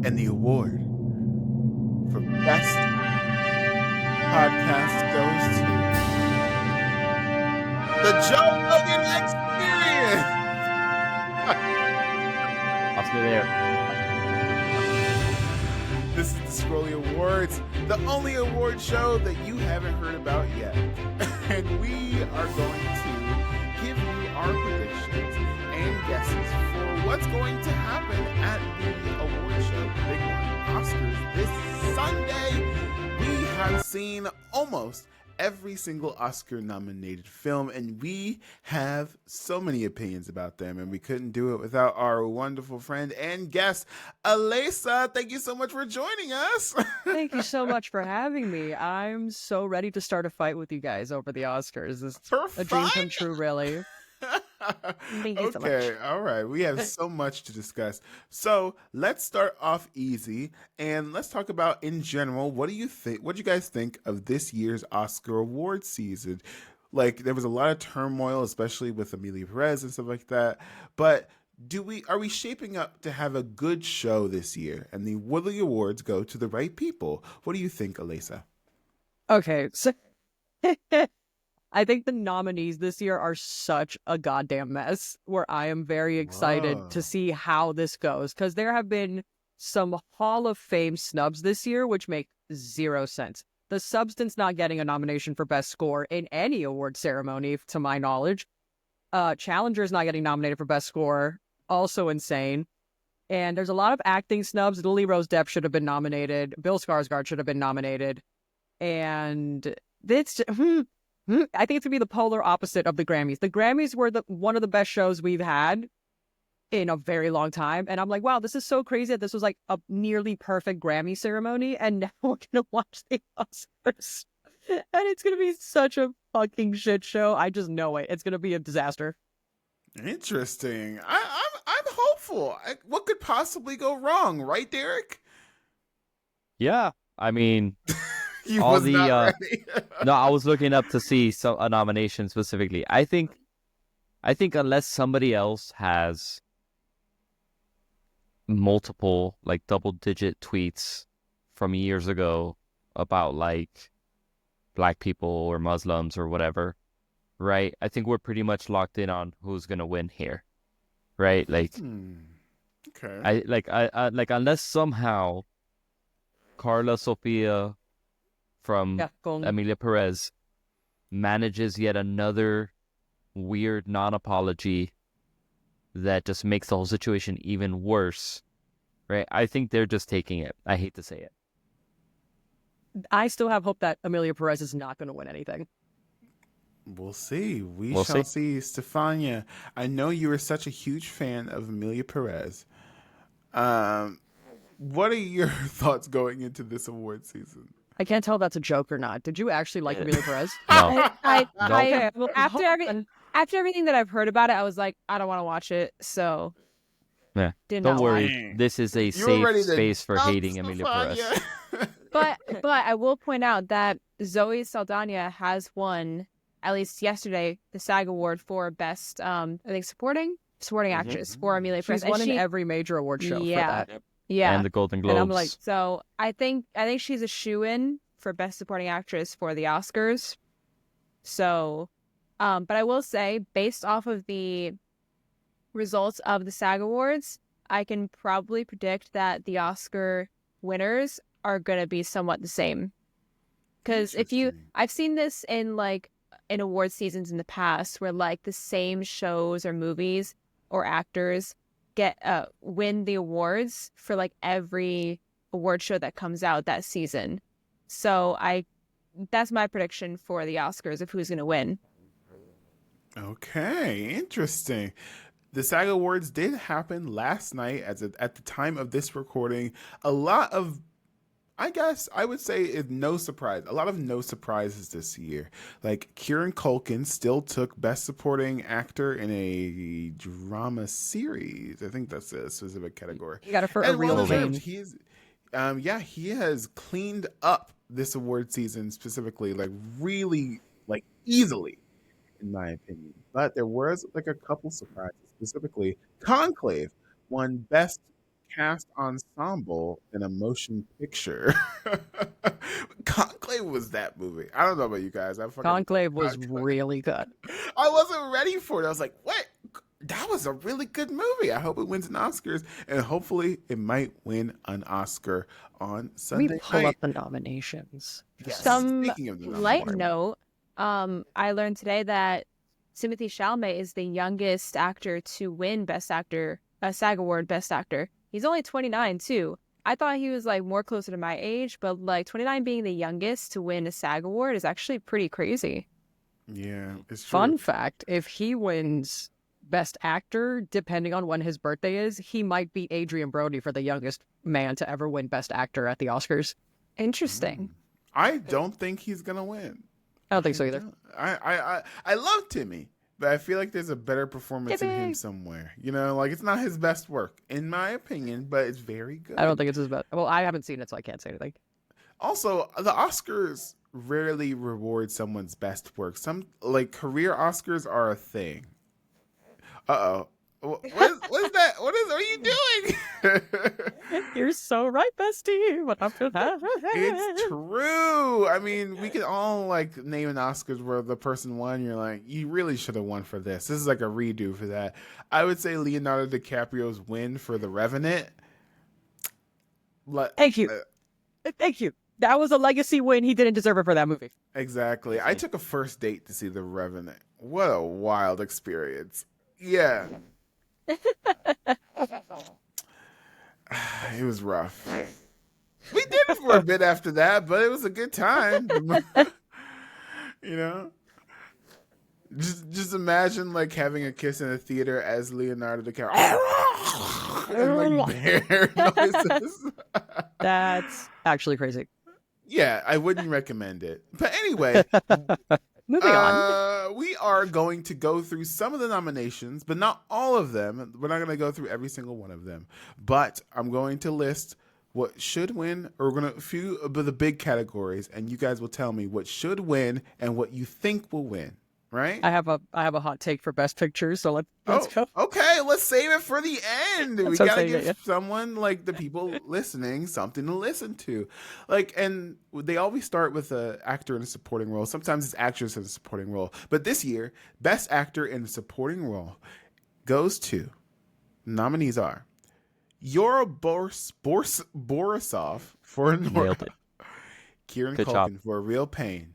And the award for Best Podcast goes to the Joe Rogan Experience. Oscar there. This is the Scrollie Awards, the only award show that you haven't heard about yet. And we are going to give you our predictions and guesses for what's going to happen at the award show, the big one, Oscars, this Sunday. We have seen almost every single Oscar-nominated film, and we have so many opinions about them, and we couldn't do it without our wonderful friend and guest, Aleisa. Thank you so much for joining us. Thank you so much for having me. I'm so ready to start a fight with you guys over the Oscars. It's a dream come true, really. Thank you so much. Okay, all right. We have so much to discuss. So let's start off easy and let's talk about in general. What do you think? What do you guys think of this year's Oscar award season? Like, there was a lot of turmoil, especially with Amelia Perez and stuff like that. But are we shaping up to have a good show this year? And the Woodley Awards go to the right people. What do you think, Aleisa? Okay, so I think the nominees this year are such a goddamn mess, where I am very excited to see how this goes, because there have been some Hall of Fame snubs this year, which make zero sense. The Substance not getting a nomination for Best Score in any award ceremony, to my knowledge. Challenger's not getting nominated for Best Score, also insane. And there's a lot of acting snubs. Lily Rose Depp should have been nominated. Bill Skarsgård should have been nominated. And it's I think it's gonna be the polar opposite of the Grammys. The Grammys were one of the best shows we've had in a very long time, and I'm like, wow, this is so crazy that this was like a nearly perfect Grammy ceremony, and now we're gonna watch the Oscars, and it's gonna be such a fucking shit show. I just know it. It's gonna be a disaster. Interesting. I'm hopeful. What could possibly go wrong, right, Derek? Yeah, I mean, You all was the not ready. no, I was looking up to see a nomination specifically. I think unless somebody else has multiple like double-digit tweets from years ago about like black people or Muslims or whatever, right? I think we're pretty much locked in on who's gonna win here, right? Like, Okay. I like unless somehow Carla Sofia from Amelia Perez manages yet another weird non-apology that just makes the whole situation even worse, right? I think they're just taking it. I hate to say it. I still have hope that Amelia Perez is not going to win anything. We'll see. We shall see. Stefania, I know you are such a huge fan of Amelia Perez. What are your thoughts going into this award season? I can't tell if that's a joke or not. Did you actually like Amelia Perez? No. After everything that I've heard about it, I was like, I don't want to watch it. So, Yeah. did Don't not worry. watch. This is a safe space for hating Amelia Perez. But I will point out that Zoe Saldana has won, at least yesterday, the SAG Award for Best, I think, supporting actress for Amelia Perez. She's won in every major award show for that. Yeah, And the Golden Globes. And I'm like, so I think she's a shoo-in for Best Supporting Actress for the Oscars. So, but I will say, based off of the results of the SAG Awards, I can probably predict that the Oscar winners are going to be somewhat the same. Because I've seen this in award seasons in the past where like the same shows or movies or actors win the awards for like every award show that comes out that season. So that's my prediction for the Oscars of who's going to win. Okay, interesting. The SAG Awards did happen last night at the time of this recording. A lot of, I guess I would say, a lot of no surprises this year. Like, Kieran Culkin still took Best Supporting Actor in a Drama Series. I think that's a specific category. He got it for a real thing. He has cleaned up this award season specifically, like really, like easily, in my opinion. But there was like a couple surprises. Specifically, Conclave won Best cast ensemble in a motion picture. Conclave was that movie. I don't know about you guys. Conclave was really good. I wasn't ready for it. I was like, what? That was a really good movie. I hope it wins an Oscars, and hopefully it might win an Oscar on Sunday. We pull up the nominations. Yes. Some Speaking of the light note, I learned today that Timothée Chalamet is the youngest actor to win Best Actor, SAG Award Best Actor. He's only 29 too. I thought he was like more closer to my age, but like 29 being the youngest to win a SAG Award is actually pretty crazy. Yeah, it's true. Fun fact, if he wins Best Actor, depending on when his birthday is, he might beat Adrian Brody for the youngest man to ever win Best Actor at the Oscars. Interesting. I don't think he's gonna win. I don't think so either. I love Timmy, but I feel like there's a better performance in him somewhere. You know, like it's not his best work, in my opinion, but it's very good. I don't think it's his best. Well, I haven't seen it, so I can't say anything. Also, the Oscars rarely reward someone's best work. Some like career Oscars are a thing. Uh-oh. What is that? What are you doing? You're so right, bestie. What up to that? It's true. I mean, we can all like name an Oscars where the person won. You're like, you really should have won for this. This is like a redo for that. I would say Leonardo DiCaprio's win for The Revenant. Thank you. Thank you. That was a legacy win. He didn't deserve it for that movie. Exactly. I took a first date to see The Revenant. What a wild experience. Yeah. It was rough. We did it for a bit after that, but it was a good time. You know? Just imagine like having a kiss in a theater as Leonardo DiCaprio. And like bear noises. That's actually crazy. Yeah, I wouldn't recommend it. But anyway, moving on. We are going to go through some of the nominations, but not all of them. We're not going to go through every single one of them. But I'm going to list what should win, or we're going to a few of the big categories, and you guys will tell me what should win and what you think will win. Right? I have a hot take for Best Picture, so let's go. Okay, let's save it for the end. We so gotta give someone, like the people listening, something to listen to. Like, and they always start with an actor in a supporting role. Sometimes it's actress in a supporting role. But this year, Best Actor in a Supporting Role goes to, nominees are Yura Borisov for Nora, Kieran Culkin for A Real Pain,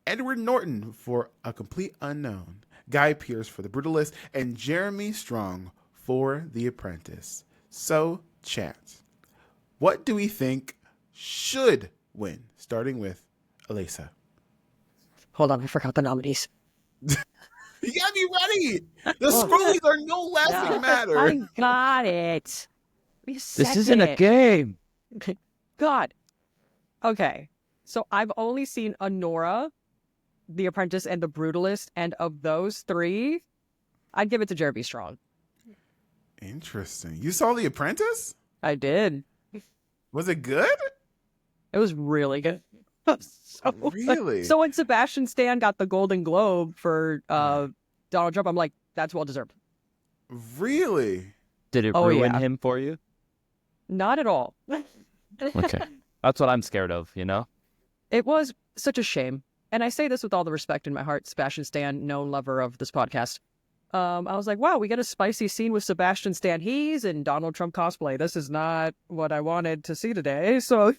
Edward Norton for A Complete Unknown, Guy Pearce for The Brutalist, and Jeremy Strong for The Apprentice. So, chat, what do we think should win? Starting with Aleisa. Hold on, I forgot the nominees. You gotta be ready. The Scrollies are no laughing matter. I got it. This isn't a game. God. Okay, so I've only seen Anora, The Apprentice, and The Brutalist, and of those three, I'd give it to Jeremy Strong. Interesting. You saw The Apprentice? I did. Was it good? It was really good. Really? So when Sebastian Stan got the Golden Globe for Donald Trump, I'm like, that's well deserved. Really? Did it ruin him for you? Not at all. Okay. That's what I'm scared of, you know? It was such a shame. And I say this with all the respect in my heart, Sebastian Stan, known lover of this podcast. I was like, wow, we get a spicy scene with Sebastian Stan. He's in Donald Trump cosplay. This is not what I wanted to see today. So,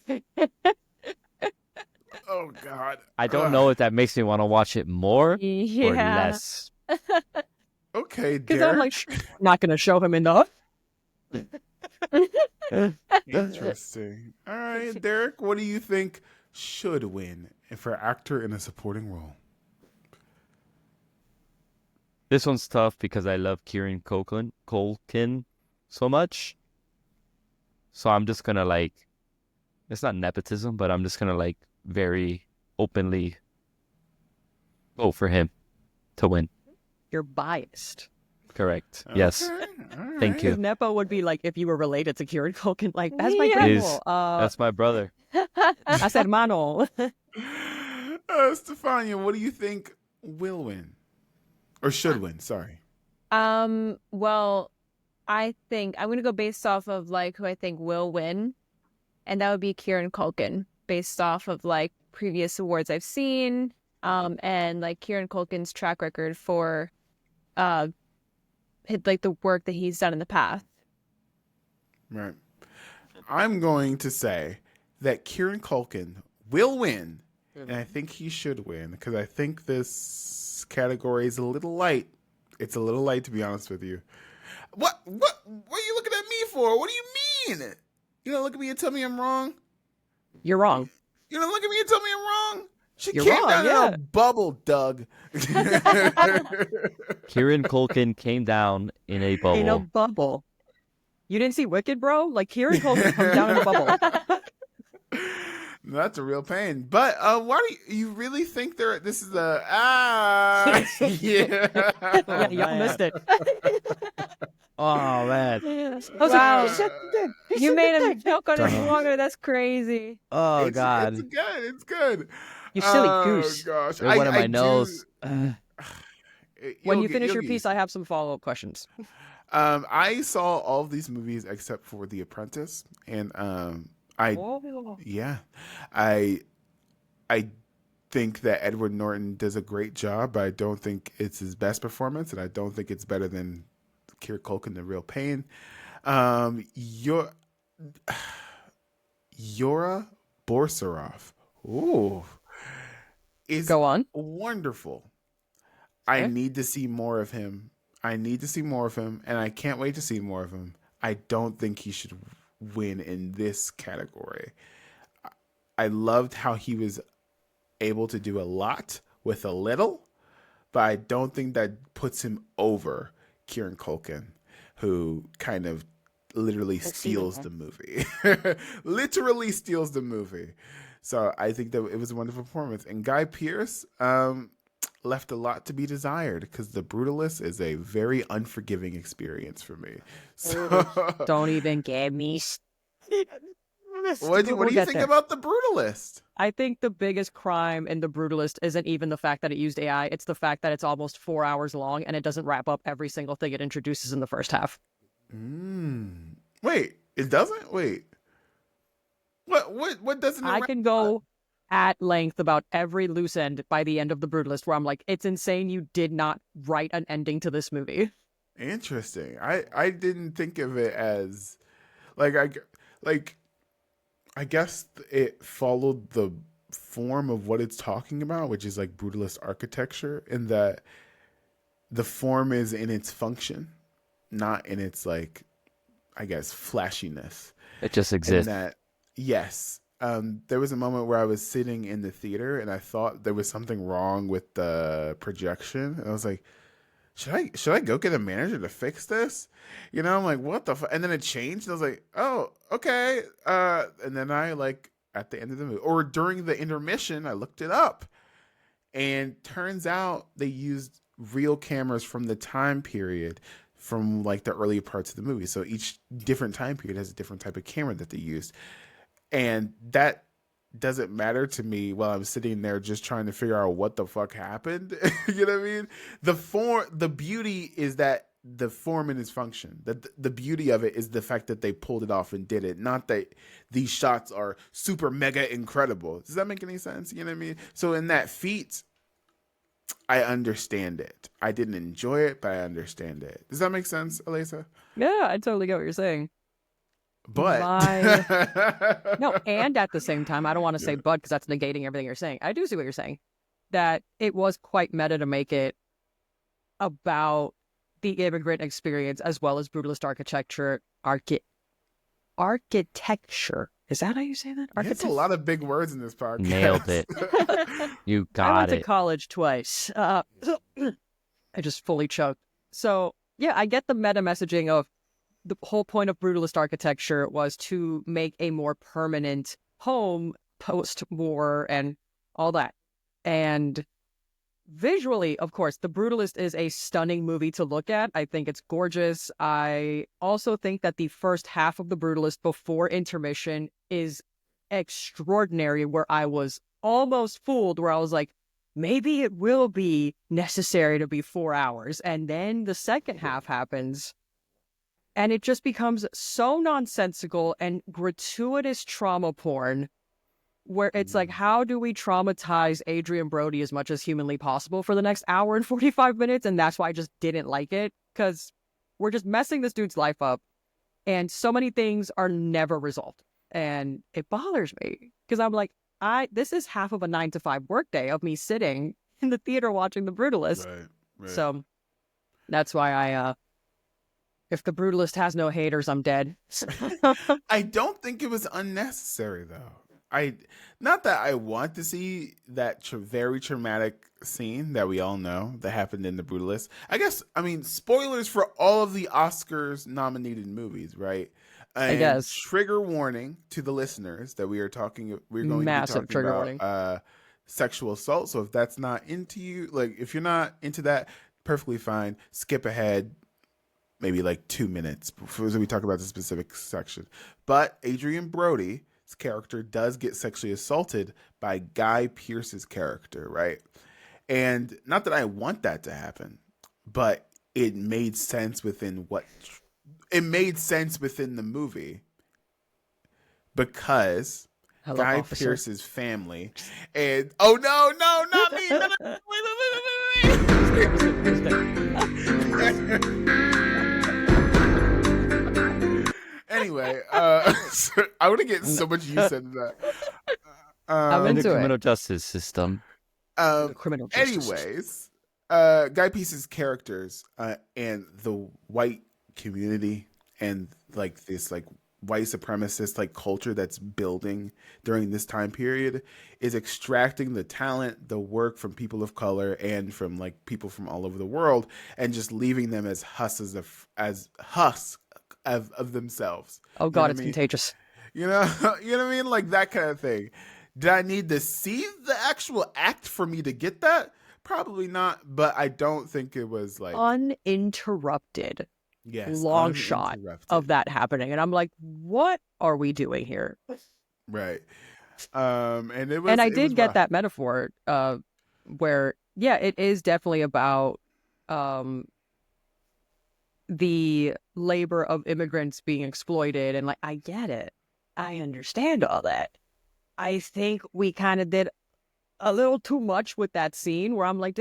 oh God, I don't know if that makes me want to watch it more or less. Okay, because I'm like, not going to show him enough. Interesting. All right, Derek, what do you think should win for actor in a supporting role? This one's tough because I love Kieran Culkin so much. So I'm just going to like, it's not nepotism, but I'm just going to like very openly vote for him to win. You're biased. Correct. Okay. Yes. Right. Thank you. Nepo would be like if you were related to Kieran Culkin. Like, that's my grandma. That's my brother. That's hermano. Stefania, what do you think will win? Or should win, sorry. Well, I think I'm gonna go based off of like who I think will win, and that would be Kieran Culkin, based off of like previous awards I've seen, and like Kieran Culkin's track record for, like the work that he's done in the past. Right. I'm going to say that Kieran Culkin will win, and I think he should win because I think this category is a little light. It's a little light, to be honest with you. What are you looking at me for? What do you mean? You don't look at me and tell me I'm wrong? You're wrong. You don't look at me and tell me I'm wrong? She You're came wrong, down yeah. in a bubble, Doug. Kieran Culkin came down in a bubble. In a bubble. You didn't see Wicked, bro? Like, Kieran Culkin comes down in a bubble. That's a real pain. But why do you really think this is a yeah. Yeah, y'all missed it. Oh man. Wow. You made him choke on his water. That's crazy. Oh god. It's good. It's good. You silly goose. Gosh. They're one of my nose. When you finish your piece, I have some follow-up questions. I saw all of these movies except for The Apprentice, and I think that Edward Norton does a great job, but I don't think it's his best performance, and I don't think it's better than Kieran Culkin, The Real Pain. Yora Borsorov. Ooh. Go on. Wonderful. Okay. I need to see more of him. And I can't wait to see more of him. I don't think he should win in this category. I loved how he was able to do a lot with a little, but I don't think that puts him over Kieran Culkin, who kind of literally steals the movie. Literally steals the movie. So I think that it was a wonderful performance. And Guy Pearce left a lot to be desired because The Brutalist is a very unforgiving experience for me. So, don't even get me. What do you think about The Brutalist? I think the biggest crime in The Brutalist isn't even the fact that it used AI. It's the fact that it's almost 4 hours long and it doesn't wrap up every single thing it introduces in the first half. Wait, it doesn't? Wait. What doesn't it I can go at length about every loose end by the end of The Brutalist where I'm like, it's insane you did not write an ending to this movie. Interesting. I didn't think of it as I guess it followed the form of what it's talking about, which is like brutalist architecture, in that the form is in its function, not in its like, I guess, flashiness. It just exists. And that, yes. There was a moment where I was sitting in the theater and I thought there was something wrong with the projection. And I was like, should I go get a manager to fix this? You know, I'm like, what the fuck? And then it changed. And I was like, oh, okay. And then I at the end of the movie or during the intermission, I looked it up, and turns out they used real cameras from the time period from like the early parts of the movie. So each different time period has a different type of camera that they used. And that doesn't matter to me while I'm sitting there just trying to figure out what the fuck happened. You know what I mean? The beauty is that the form and its function. The beauty of it is the fact that they pulled it off and did it. Not that these shots are super mega incredible. Does that make any sense? You know what I mean? So in that feat, I understand it. I didn't enjoy it, but I understand it. Does that make sense, Aleisa? Yeah, I totally get what you're saying. But no, and at the same time, I don't want to say but because that's negating everything you're saying. I do see what you're saying. That it was quite meta to make it about the immigrant experience as well as brutalist architecture. Architecture. Is that how you say that? There's a lot of big words in this podcast. Nailed it. You got it. I went to college twice. I just fully choked. So yeah, I get the meta messaging of the whole point of brutalist architecture was to make a more permanent home post-war and all that. And visually, of course, The Brutalist is a stunning movie to look at. I think it's gorgeous. I also think that the first half of The Brutalist before intermission is extraordinary, where I was almost fooled, where I was like, maybe it will be necessary to be 4 hours. And then the second half happens. And it just becomes so nonsensical and gratuitous trauma porn where it's like, how do we traumatize Adrian Brody as much as humanly possible for the next hour and 45 minutes? And that's why I just didn't like it, because we're just messing this dude's life up. And so many things are never resolved. And it bothers me because I'm like, this is half of a 9 to 5 workday of me sitting in the theater watching The Brutalist. Right. So that's why if The Brutalist has no haters, I'm dead. I don't think it was unnecessary, though. Not that I want to see that very traumatic scene that we all know that happened in The Brutalist. Spoilers for all of the Oscars nominated movies, right? And I guess. Trigger warning to the listeners that we're going to be Massive talking trigger about warning. Sexual assault. So if that's not into you, like if you're not into that, perfectly fine. Skip ahead maybe like 2 minutes before we talk about the specific section. But Adrian Brody's character does get sexually assaulted by Guy Pearce's character, right? And not that I want that to happen, but it made sense within the movie because Guy Officer. Pearce's family and oh no, not me. Anyway, so I would have get so much use out of that. I'm In the into criminal it. justice system. Criminal justice. Anyways, Guy Pearce's characters and the white community and like this like white supremacist like culture that's building during this time period is extracting the talent, the work from people of color and from like people from all over the world and just leaving them as husks of themselves. Oh God, it's contagious. You know what I mean? Like that kind of thing. Did I need to see the actual act for me to get that? Probably not, but I don't think it was like uninterrupted. Yes, long shot of that happening, and I'm like, what are we doing here? Right. And it was, and I it did was get rough. that metaphor where it is definitely about the labor of immigrants being exploited, and like I get it, I understand all that. I think we kind of did a little too much with that scene where I'm like,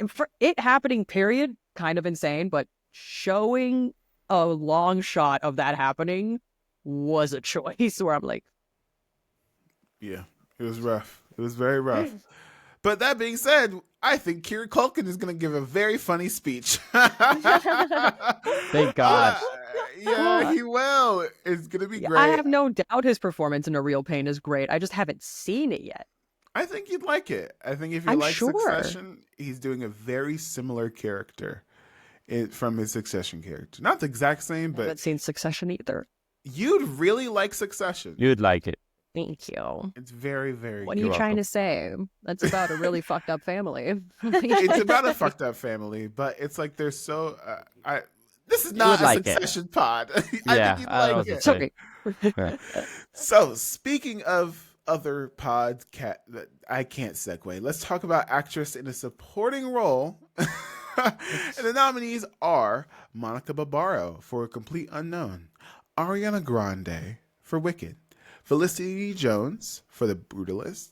for it happening, period, kind of insane, but showing a long shot of that happening was a choice where I'm like, yeah, it was rough. It was very rough. But that being said, I think Kieran Culkin is going to give a very funny speech. Thank God. Yeah, he will. It's going to be great. I have no doubt his performance in A Real Pain is great. I just haven't seen it yet. I think you'd like it. I think if you like Succession, he's doing a very similar character from his Succession character. Not the exact same, but... I haven't seen Succession either. You'd really like Succession. You'd like it. Thank you. It's very, very What are you trying to say? That's about a really fucked up family. It's about a fucked up family, but it's like they're so... this is not a Succession pod. I think you'd like it. Okay. Right. So, speaking of other pods, I can't segue. Let's talk about actress in a supporting role. And the nominees are Monica Barbaro for A Complete Unknown, Ariana Grande for Wicked, Felicity Jones for The Brutalist,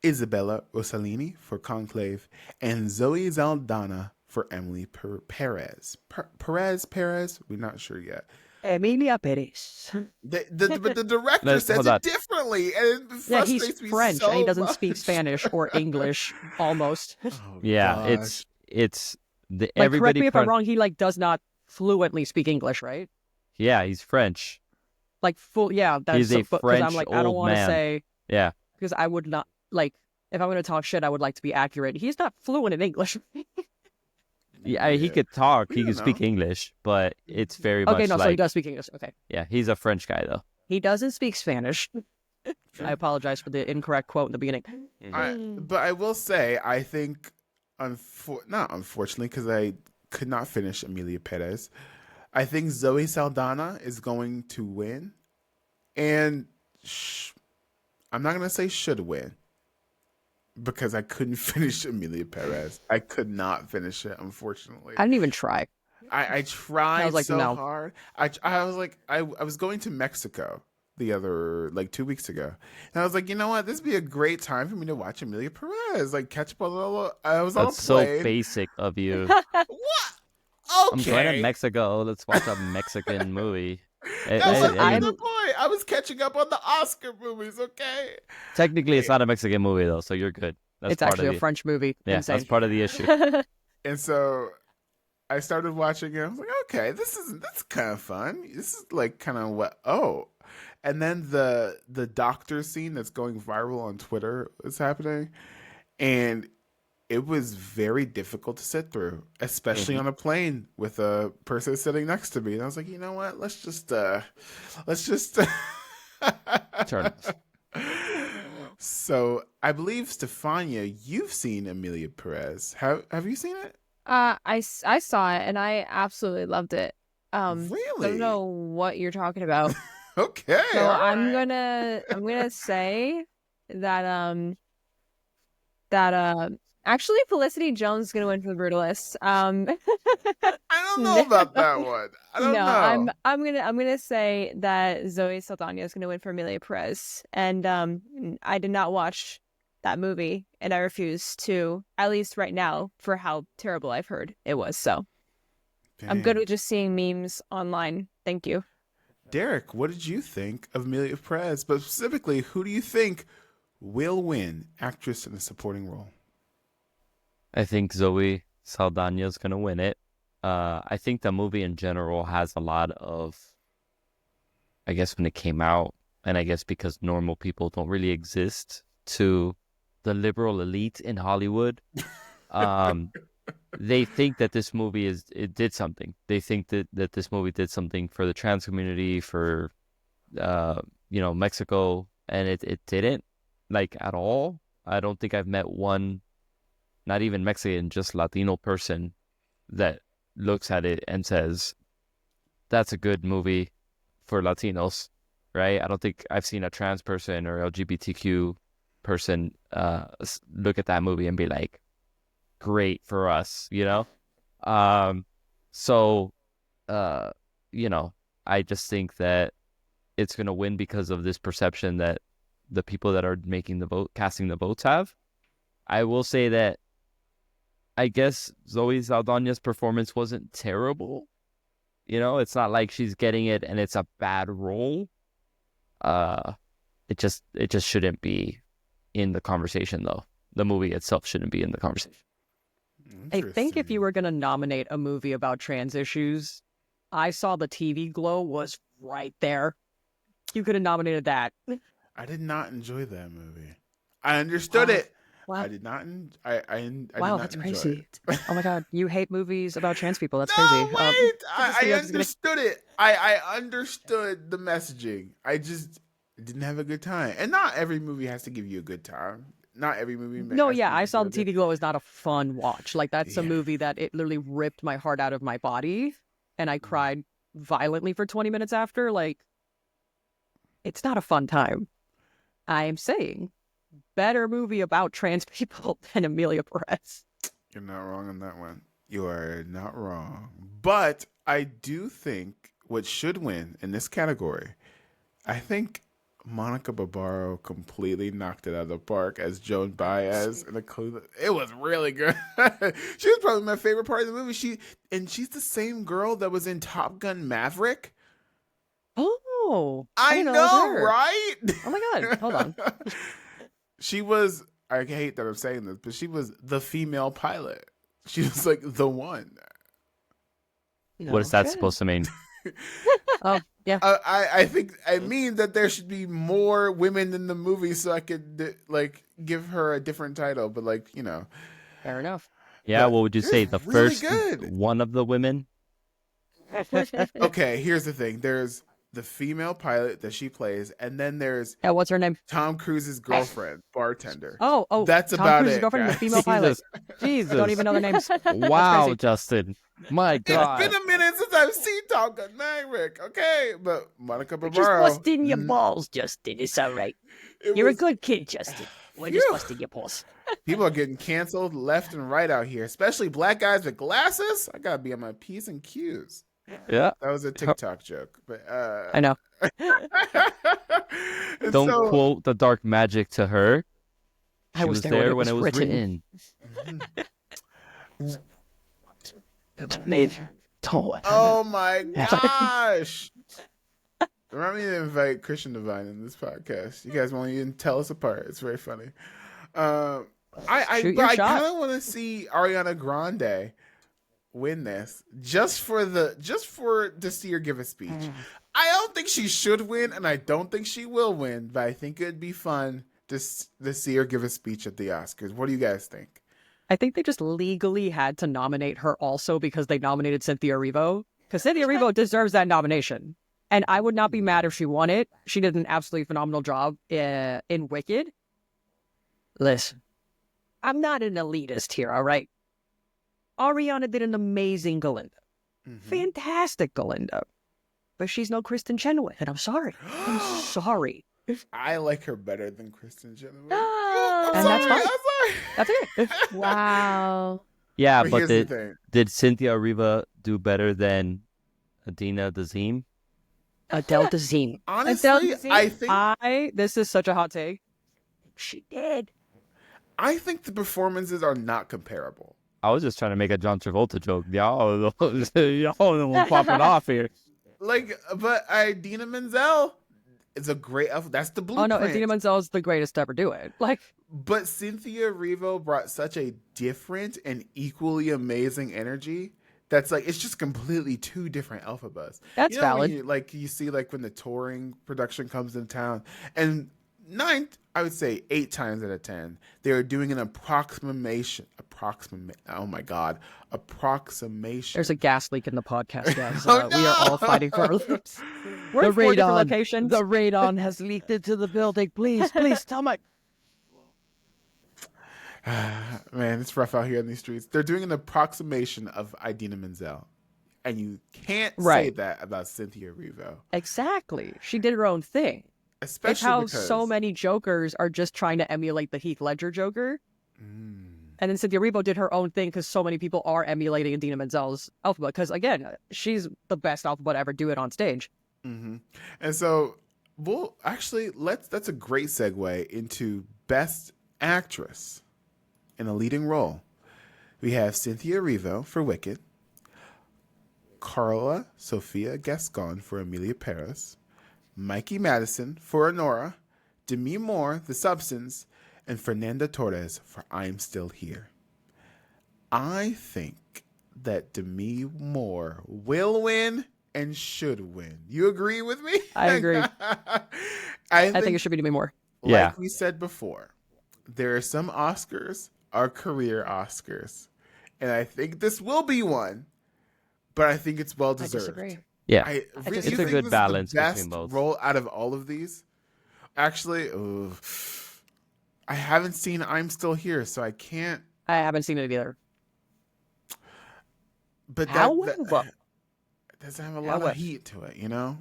Isabella Rossellini for Conclave, and Zoe Saldana for Emily Perez. Perez? We're not sure yet. Emilia Perez. But the director says it differently, and it frustrates me French, so and he doesn't much. speak Spanish or English, almost. Oh, yeah, gosh. it's like, everybody. Correct me if I'm wrong. He like does not fluently speak English, right? Yeah, he's French. Like full. Yeah, that's he's a French I'm like, I don't want to say. Yeah. Because I would not like if I'm going to talk shit. I would like to be accurate. He's not fluent in English. Yeah, he could talk. He could speak English, but it's very much so he does speak English. Okay. Yeah, he's a French guy, though. He doesn't speak Spanish. I apologize for the incorrect quote in the beginning. But I will say, I think, not unfortunately, because I could not finish Emilia Perez, I think Zoe Saldana is going to win. And I'm not going to say should win, because I couldn't finish Emilia Perez. I could not finish it, unfortunately. I didn't even try. I tried I was like, so no. hard. I was like, I was going to Mexico the other, like 2 weeks ago. And I was like, you know what? This would be a great time for me to watch Amelia Perez. Like, catch up on I was on a That's so plane. basic of you. What? I'm going to Okay. Mexico. Let's watch a Mexican movie. That was I mean, the point. I was catching up on the Oscar movies, okay? technically, it's not a Mexican movie, though, so you're good. That's It's part actually of a French movie. Yeah, Insane. that's part of the issue. And so I started watching it. I was like, okay, that's kind of fun. This is like kind of what, and then the doctor scene that's going viral on Twitter is happening. And it was very difficult to sit through, especially on a plane with a person sitting next to me. And I was like, you know what? Let's just Turn this. So I believe, Stefania, you've seen Amelia Perez. Have you seen it? I saw it and I absolutely loved it. Really? I don't know what you're talking about. Okay. So all I'm right. gonna say that actually Felicity Jones is gonna win for the Brutalist. I don't know about that one. I don't know. I'm gonna say that Zoe Saldana is gonna win for Amelia Perez, and I did not watch that movie, and I refuse to, at least right now, for how terrible I've heard it was. So I'm good Dang. with just seeing memes online. Thank you. Derek, what did you think of Amelia Perez? But specifically, who do you think will win actress in a supporting role? I think Zoe Saldana is going to win it. I think the movie in general has a lot of, I guess when it came out, and I guess because normal people don't really exist to the liberal elite in Hollywood, they think that this movie it did something. They think that this movie did something for the trans community, for Mexico, and it didn't, like, at all. I don't think I've met one, not even Mexican, just Latino person that looks at it and says, that's a good movie for Latinos, right? I don't think I've seen a trans person or LGBTQ person look at that movie and be like, great for us, So, I just think that it's going to win because of this perception that the people that are casting the votes have. I will say that I guess Zoe Saldana's performance wasn't terrible. It's not like she's getting it and it's a bad role. It just shouldn't be in the conversation, though. The movie itself shouldn't be in the conversation. I think if you were going to nominate a movie about trans issues, I Saw the TV Glow was right there. You could have nominated that. I did not enjoy that movie. I understood it. Wow. I did not. I did wow, not that's enjoy crazy. it. Oh my God, you hate movies about trans people. That's No, crazy. wait. I understood it. I understood the messaging. I just didn't have a good time. And not every movie has to give you a good time. Not every movie. No, yeah, I Saw the TV Glow is not a fun watch. Like, that's a movie that it literally ripped my heart out of my body, and I cried violently for 20 minutes after. Like, it's not a fun time. I am saying, better movie about trans people than Amelia Perez. You're not wrong on that one. You are not wrong. But I do think what should win in this category, I think Monica Barbaro completely knocked it out of the park as Joan Baez in the Cleveland. It was really good. She was probably my favorite part of the movie. She's the same girl that was in Top Gun Maverick. Oh, I know, right? Oh my God, hold on. She was, I hate that I'm saying this, but she was the female pilot. She was like the one. What is that supposed to mean? Oh, yeah. I think I mean that there should be more women in the movie so I could give her a different title, but Fair enough. Yeah, but what would you say? The really first good. one of the women? Okay, here's the thing. There's the female pilot that she plays, and then there's What's her name? Tom Cruise's girlfriend, bartender. Oh, That's Tom about Cruise's it, girlfriend, the guys. female pilot. Jesus. Don't even know their names. Wow, crazy. Justin. My God. It's been a minute since I've seen Top Gun Maverick, okay? But Monica Just Barbaro. bust in your balls, Justin. It's all right. You're a good kid, Justin. We're just busting your balls. People are getting canceled left and right out here, especially black guys with glasses. I gotta be on my P's and Q's. Yeah. That was a TikTok joke, but I know. Don't quote the dark magic to her. She I was there when it was written. Oh my gosh! Remind me to invite Christian Divine in this podcast. You guys won't even tell us apart. It's very funny. I kind of want to see Ariana Grande win this just to see her give a speech. I don't think she should win, and I don't think she will win, but I think it'd be fun to see her give a speech at the Oscars. What do you guys think? I think they just legally had to nominate her also because they nominated Cynthia Erivo. Because Cynthia Erivo deserves that nomination. And I would not be mad if she won it. She did an absolutely phenomenal job in Wicked. Listen, I'm not an elitist here, all right? Ariana did an amazing Glinda. Fantastic Glinda. But she's no Kristen Chenoweth, and I'm sorry. I'm sorry. I like her better than Kristen Chenoweth. And that's fine. That's it. Wow. Yeah, but did Cynthia Erivo do better than Adina Dazeem? Adele Dazeem. Honestly, I think this is such a hot take. She did. I think the performances are not comparable. I was just trying to make a John Travolta joke. Y'all popping off here. But Idina Menzel is a great. That's the blueprint. Oh no, Idina Menzel is the greatest to ever do it. But Cynthia Erivo brought such a different and equally amazing energy. That's it's just completely two different alphabets. That's valid. You see when the touring production comes into town, and 8 times out of 10, they are doing an approximation. Oh my God, approximation. There's a gas leak in the podcast, guys. No! We are all fighting for our lives. We're in 4 different locations. The radon has leaked into the building. Please tell me. Man, it's rough out here in these streets. They're doing an approximation of Idina Menzel. And you can't say that about Cynthia Erivo. Exactly. She did her own thing. Especially it's how because so many Jokers are just trying to emulate the Heath Ledger Joker. And then Cynthia Erivo did her own thing because so many people are emulating Idina Menzel's alphabet. Because, again, she's the best alphabet to ever do it on stage. And so, that's a great segue into Best Actress in a leading role. We have Cynthia Erivo for Wicked, Carla Sofia Gascon for Emilia Paris, Mikey Madison for Honora, Demi Moore, The Substance, and Fernanda Torres for I'm Still Here. I think that Demi Moore will win and should win. You agree with me? I agree. I think it should be Demi Moore. Like we said before, there are some Oscars are career Oscars. And I think this will be one, but I think it's well deserved. I disagree. Yeah, it's a good balance between both. Role out of all of these, actually, I haven't seen I'm Still Here, so I can't. I haven't seen it either. But that doesn't have a lot of heat to it, you know?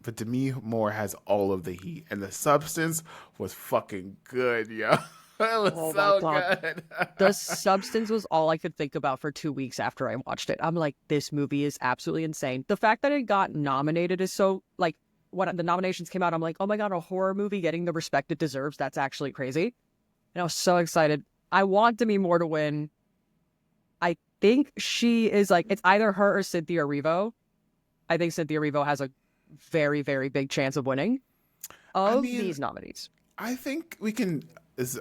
But Demi Moore has all of the heat, and The Substance was fucking good, yo. It was so good. The Substance was all I could think about for 2 weeks after I watched it. I'm like, this movie is absolutely insane. The fact that it got nominated is so, when the nominations came out, I'm like, oh my God, a horror movie getting the respect it deserves. That's actually crazy. And I was so excited. I want Demi Moore to win. I think she is it's either her or Cynthia Erivo. I think Cynthia Erivo has a very, very big chance of winning these nominees. I think we can...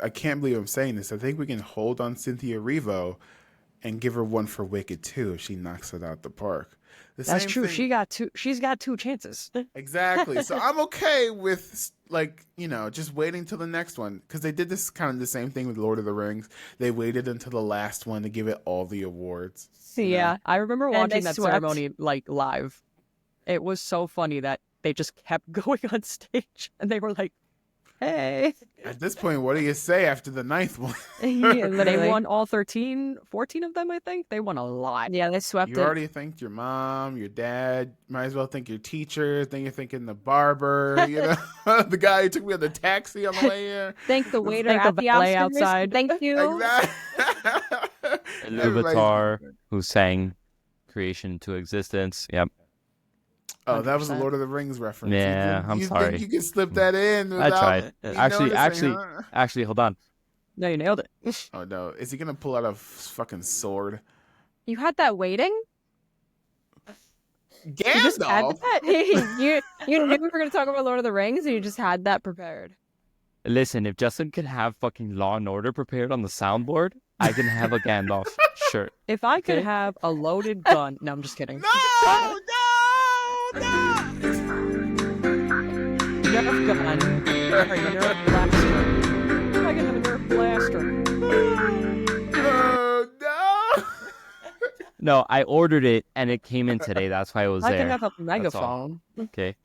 I can't believe I'm saying this. I think we can hold on Cynthia Erivo and give her one for Wicked too if she knocks it out the park. That's true. She's got 2 chances. Exactly. So I'm okay with just waiting till the next one, because they did this kind of the same thing with Lord of the Rings. They waited until the last one to give it all the awards. Yeah, I remember watching that ceremony live. It was so funny that they just kept going on stage and they were like, Hey. At this point, what do you say after the 9th one? They Literally. won all 14 of them, I think. They won a lot. Yeah, they swept You it. already thanked your mom, your dad. Might as well thank your teacher. Then you're thanking the barber. You know, the guy who took me on the taxi on the way here. Thank the waiter Thank the at the valet Oscars. outside. Thank you. Exactly. Iluvatar, who sang creation into existence. Yep. Oh, that was a 100%. Lord of the Rings reference. Yeah, I'm you sorry. Think you could slip that in? I Without tried. me Actually, noticing, huh? actually, hold on. No, you nailed it. Oh no! Is he gonna pull out a fucking sword? You had that waiting? You just had Gandalf. that? you knew we were going to talk about Lord of the Rings, and you just had that prepared. Listen, if Justin could have fucking Law and Order prepared on the soundboard, I can have a Gandalf shirt. If I could Okay. have a loaded gun. No, I'm just kidding. No! Nerf gun. Or Nerf blaster. If I could have a Nerf blaster. Oh no! No, I ordered it and it came in today. That's why it was I there. can have a all. megaphone. Okay.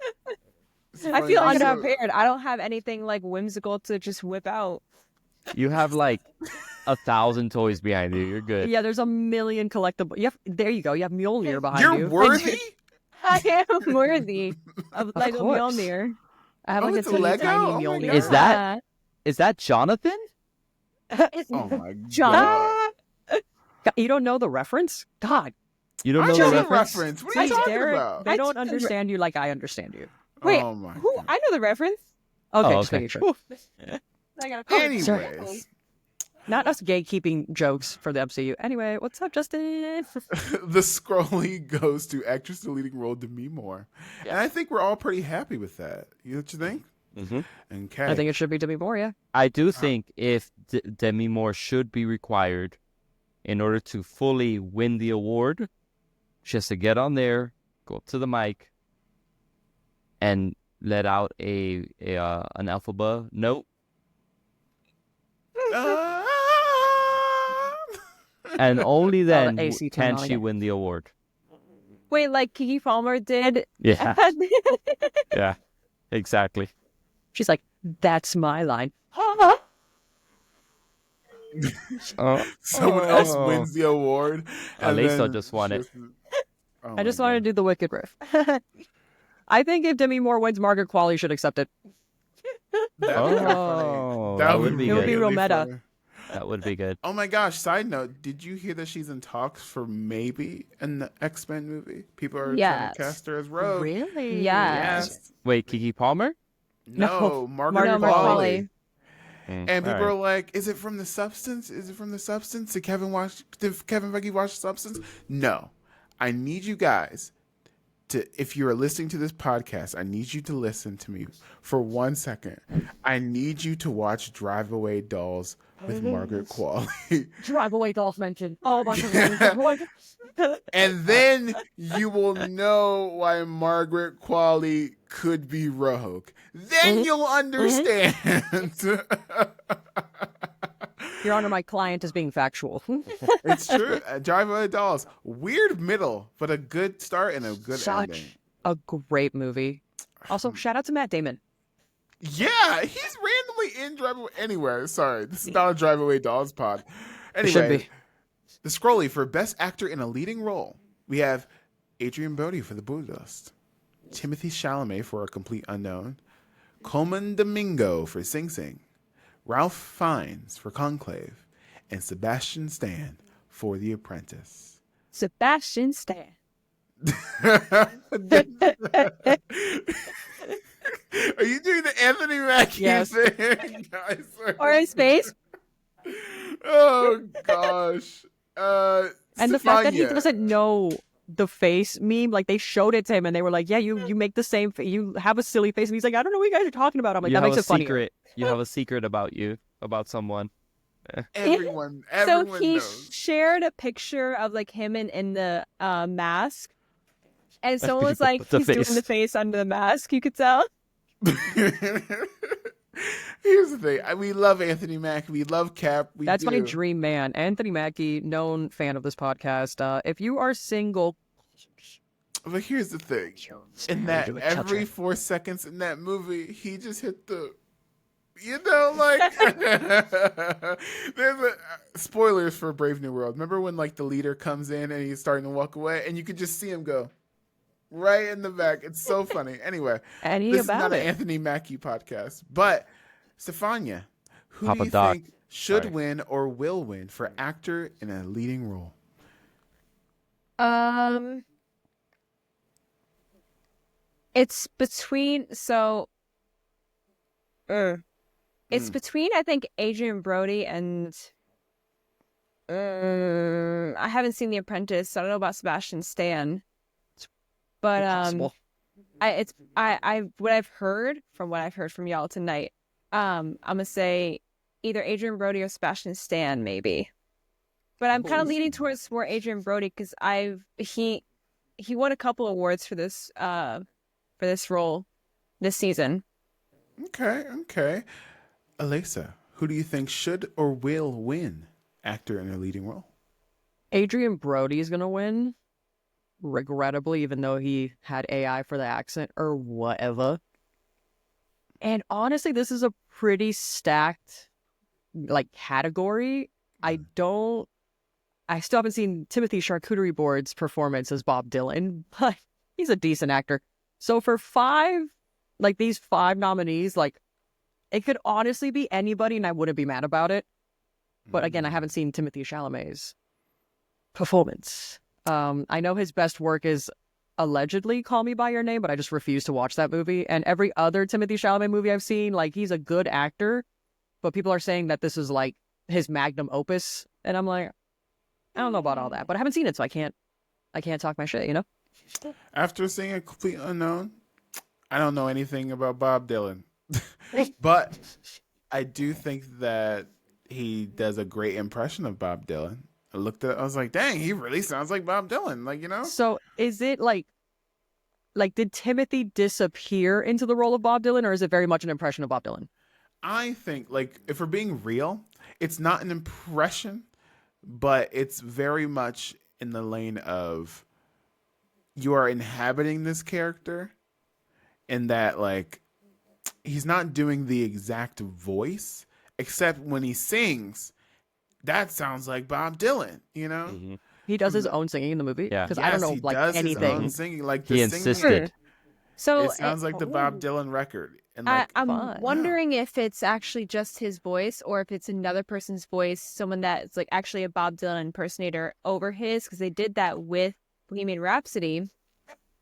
I feel unprepared. I don't have anything like whimsical to just whip out. You have like 1,000 toys behind you. You're good. Yeah, there's a million collectible. There you go. You have Mjolnir behind You're you. worthy. I am worthy of Lego course. Mjolnir. I have Oh, like a it's a teeny Lego? tiny Oh my Mjolnir. God. Is that- Is that Jonathan? It's Oh my John. god! You don't know the reference? God. You don't I know know the the reference? reference. What are you See, talking Derek, about? They I don't took the understand you like I understand you. Wait, Oh my who? god. I know the reference. Okay, Oh, just okay. making sure. I gotta Anyways, Not us gatekeeping jokes for the MCU. Anyway, what's up, Justin? the Scrollie goes to actress in the leading role Demi Moore, and I think we're all pretty happy with that. You what you think? Mm-hmm. Okay. I think it should be Demi Moore, yeah. I do think if Demi Moore should be required in order to fully win the award, she has to get on there, go up to the mic, and let out an Elphaba note, and only then AC can turn on she again. win the award. Wait, like Keke Palmer did. Yeah, yeah, exactly. She's like, that's my line. Someone else wins the award. and Aleisa then just won she it. has to- Oh I just my wanted to do the wicked riff. I think if Demi Moore wins, Margaret Qualley should accept it. God. That'd be funny. Oh, That that would would be It would be good. real really meta. funny. That would be good. Oh my gosh! Side note: did you hear that she's in talks for maybe in the X-Men movie? People are trying Yes. to cast her as Rogue. Really? Yes. Yes. Wait, Kiki Palmer? No, Margaret Margaret Qualley. Qualley. And people are like, "Is it from The Substance? Is it from The Substance? Did Kevin Feige watch Substance?" No. I need you guys to, if you are listening to this podcast, I need you to listen to me for 1 second. I need you to watch Drive Away Dolls with Margaret Qualley. Drive away Dolph mentioned. Oh my god. And then you will know why Margaret Qualley could be Rogue. Then you'll understand. Your Honor, my client is being factual. It's true. Drive Away Dolls. Weird middle, but a good start and a good ending. Such a great movie. Also, shout out to Matt Damon. Yeah, he's randomly in Drive Away anywhere. Sorry, this is not a Drive Away Dolls pod. It should Anyway, be. the Scrollie for Best Actor in a Leading Role. We have Adrian Brody for The Budapest, Timothy Chalamet for A Complete Unknown, Coleman Domingo for Sing Sing, Ralph Fiennes for Conclave, and Sebastian Stan for The Apprentice. Sebastian Stan. Are you doing the Anthony Mackie Yes. thing? Guys, Or in space. oh gosh. And the fact that he Stefania. doesn't know the face meme, like they showed it to him and they were like, yeah, you make the same you have a silly face. And he's like, I don't know what you guys are talking about. I'm like, You that have makes a it funny. secret. You have a secret about you, about someone. Everyone So he knows. shared a picture of like him in the mask. And someone was like, The he's doing face. the face under the mask, you could tell. Here's the thing. We love Anthony Mackie. We love Cap. That's my do. dream man. Anthony Mackie, known fan of this podcast. If you are single, But here's the thing. In that every 4 seconds in that movie, he just hit the You know, like there's spoilers for Brave New World. Remember when like the leader comes in and he's starting to walk away, and you could just see him go right in the back. It's so funny. Anyway, And he this is about not it. an Anthony Mackie podcast, but Stefania, who Papa do you Doc. think should Sorry. win or will win for actor in a leading role? It's between it's between I think Adrian Brody and I haven't seen The Apprentice, so I don't know about Sebastian Stan. But Impossible. what I've heard from y'all tonight, I'm gonna say either Adrian Brody or Sebastian Stan maybe. But I'm kind of leaning towards more Adrian Brody because he won a couple awards for this role this season. Okay. Aleisa, who do you think should or will win actor in a leading role? Adrian Brody is going to win, regrettably, even though he had AI for the accent or whatever. And honestly, this is a pretty stacked like category. I still haven't seen Timothy Charcuterie Board's performance as Bob Dylan, but he's a decent actor. So for these five nominees, like, it could honestly be anybody and I wouldn't be mad about it. But again, I haven't seen Timothy Chalamet's performance. I know his best work is allegedly Call Me By Your Name, but I just refuse to watch that movie. And every other Timothy Chalamet movie I've seen, like, he's a good actor, but people are saying that this is like his magnum opus. And I'm like, I don't know about all that, but I haven't seen it, so I can't talk my shit, you know? After seeing A Complete Unknown, I don't know anything about Bob Dylan. But I do think that he does a great impression of Bob Dylan. I was like, dang, he really sounds like Bob Dylan, like, you know? So is it like did Timothy disappear into the role of Bob Dylan, or is it very much an impression of Bob Dylan? I think, like, if we're being real, it's not an impression, but it's very much in the lane of you are inhabiting this character, in that, like, he's not doing the exact voice, except when he sings, that sounds like Bob Dylan, you know? Mm-hmm. He does his own singing in the movie? Yeah. Because Yes, I don't know he like does anything. his own singing, like the He singing. insisted. So It sounds like the Bob Dylan record. And like, I'm fun. wondering if it's actually just his voice or if it's another person's voice, someone that's like actually a Bob Dylan impersonator over his, because they did that with Bohemian Rhapsody.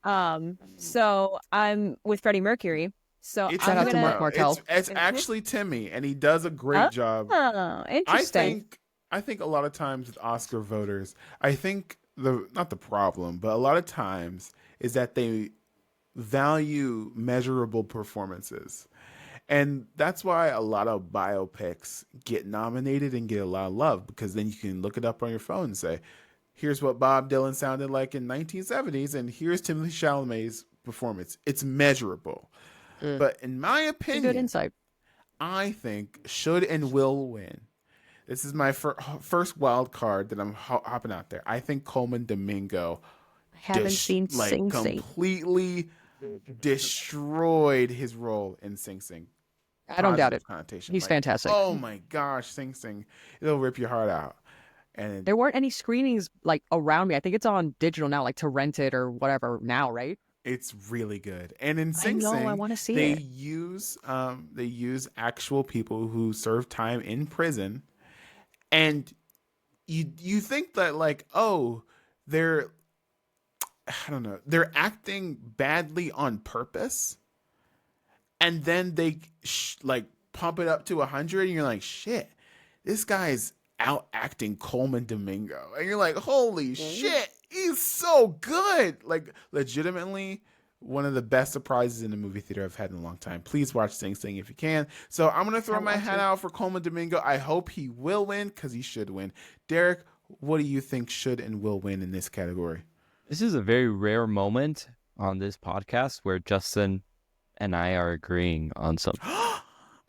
So I'm with Freddie Mercury. So it's Shout out to Mark Martel. It's actually Timmy, and he does a great job. Oh, interesting. I think a lot of times with Oscar voters, I think not the problem, but a lot of times is that they value measurable performances. And that's why a lot of biopics get nominated and get a lot of love, because then you can look it up on your phone and say, here's what Bob Dylan sounded like in 1970s, and here's Timothy Chalamet's performance. It's measurable. But in my opinion, Good insight. I think should and will win. This is my first wild card that I'm hopping out there. I think Coleman Domingo I haven't seen Sing Sing. completely destroyed his role in Sing Sing. I don't doubt it. Connotation. He's Like, fantastic. Oh my gosh, Sing Sing. It'll rip your heart out. And There weren't any screenings like around me. I think it's on digital now, like to rent it or whatever now, right? it's really good. And in Sing know, Sing, I wanna see they it. use actual people who serve time in prison, and you think that, like, oh, they're, I don't know, they're acting badly on purpose, and then they like pump it up to 100, and you're like, shit, this guy's out acting Coleman Domingo, and you're like, holy shit, he's so good. Like, legitimately one of the best surprises in the movie theater I've had in a long time. Please watch Sing Sing if you can. So I'm gonna throw my hat out for Coleman Domingo. I hope he will win, because he should win. Derek, what do you think should and will win in this category? This is a very rare moment on this podcast where Justin and I are agreeing on something.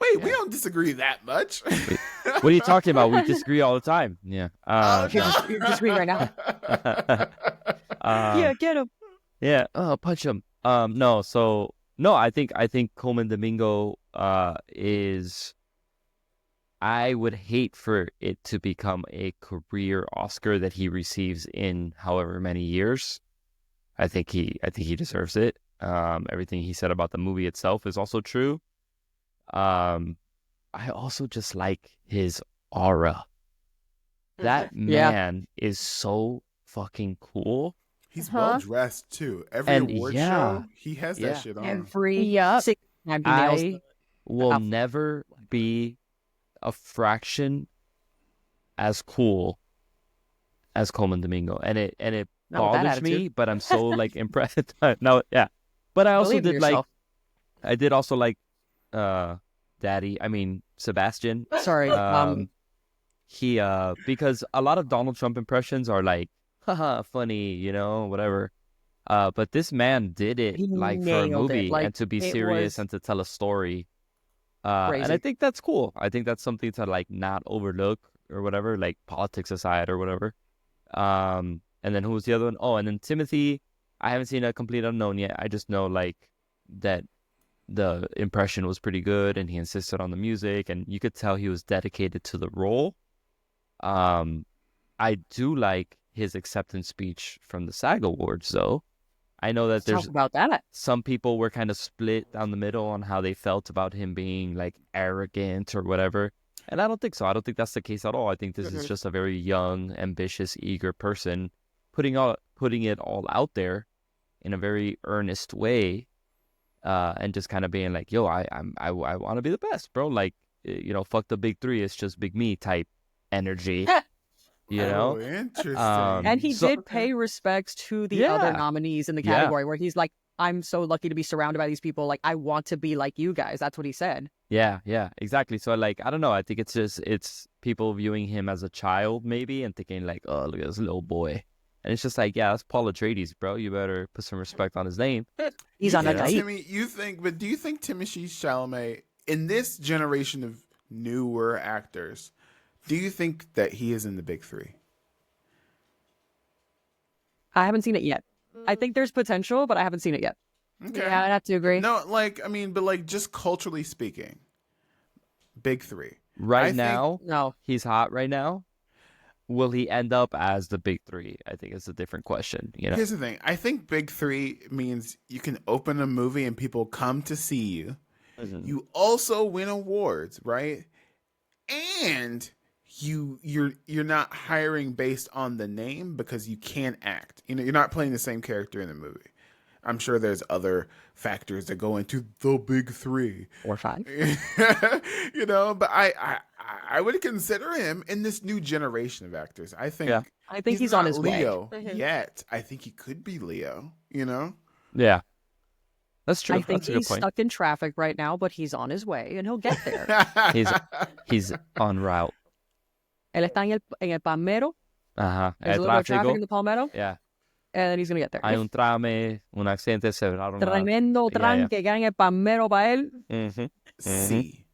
Wait, we don't disagree that much. What are you talking about? We disagree all the time. Yeah. You're disagreeing right now. Yeah, get him. Yeah. Oh, punch him. No. So No, I think Coleman Domingo is. I would hate for it to become a career Oscar that he receives in however many years. I think he deserves it. Everything he said about the movie itself is also true. I also just like his aura. That man is so fucking cool. He's well dressed too. Every award show, he has that shit on. Every I will never be a fraction as cool as Coleman Domingo, and it bothers me, but I'm so like impressed. No, yeah, but I also did like, I did also like, Sebastian. Sorry, he because a lot of Donald Trump impressions are like, haha, funny, you know, whatever. But this man did it like for a movie and to be serious and to tell a story. And I think that's cool. I think that's something to like not overlook or whatever, like politics aside or whatever. And then who was the other one? Oh, and then Timothy. I haven't seen A Complete Unknown yet. I just know like that the impression was pretty good and he insisted on the music and you could tell he was dedicated to the role. I do like his acceptance speech from the SAG Awards though. I know that there's about that. Some people were kind of split down the middle on how they felt about him being like arrogant or whatever. And I don't think so. I don't think that's the case at all. I think this is just a very young, ambitious, eager person putting it all out there in a very earnest way, and just kind of being like, yo, I want to be the best, bro. Like, you know, fuck the big three. It's just big me type energy. You know, interesting. And he did pay respects to the other nominees in the category where he's like, I'm so lucky to be surrounded by these people. Like, I want to be like you guys. That's what he said. Yeah, exactly. So like, I don't know. I think it's people viewing him as a child maybe and thinking like, oh, look at this little boy. And it's just like, yeah, that's Paul Atreides, bro. You better put some respect on his name. He's on a date. Timmy, do you think Timothée Chalamet, in this generation of newer actors, do you think that he is in the big three? I haven't seen it yet. I think there's potential, but I haven't seen it yet. Okay. Yeah, I'd have to agree. No, like, I mean, but like just culturally speaking, big three. Right now, no, he's hot right now. Will he end up as the big three? I think it's a different question. You know, here's the thing. I think big three means you can open a movie and people come to see you. Mm-hmm. You also win awards, right? And you're not hiring based on the name because you can't act. You know, you're not playing the same character in the movie. I'm sure there's other factors that go into the big three or five. You know, but I would consider him in this new generation of actors. I think he's on his Leo way. Yet. I think he could be Leo. You know. Yeah. That's true. I think he's stuck in traffic right now, but he's on his way and he'll get there. he's en route. Él está en el Palmero. Ajá. There's a little bit of traffic in the Palmero. Yeah. And then he's going to get there. Hay un accidente cerebral. Tremendo tranque que en el Palmero para él. Mm-hmm. Sí.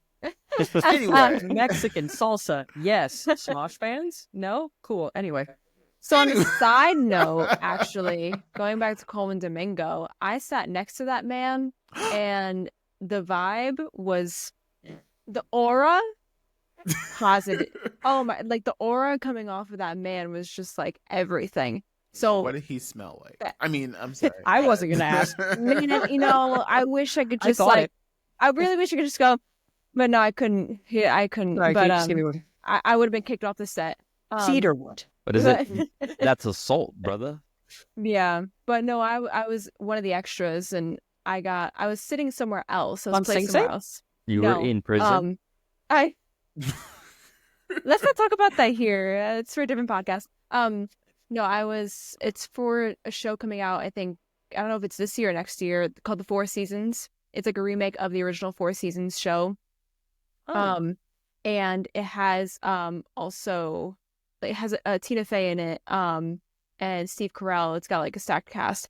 Anyway. Mexican salsa. Yes. Smosh fans? No? Cool. Anyway. So on a side note, actually, going back to Coleman Domingo, I sat next to that man and the vibe was the aura positive. Oh my, like the aura coming off of that man was just like everything. So what did he smell like? I mean, I'm sorry. I wasn't gonna ask. Man, you know, I wish I could just I really wish I could just go, but no, I couldn't. Yeah, I couldn't. Sorry, but I would have been kicked off the set. Cedar wood. What is it? That's assault, brother. Yeah, but no, I was one of the extras, and I was sitting somewhere else. I was placed somewhere else. You were in prison. Let's not talk about that here. It's for a different podcast. No, it's for a show coming out, I think, I don't know if it's this year or next year, called The Four Seasons. It's like a remake of the original Four Seasons show. And it has also, it has Tina Fey in it, and Steve Carell. It's got like a stacked cast.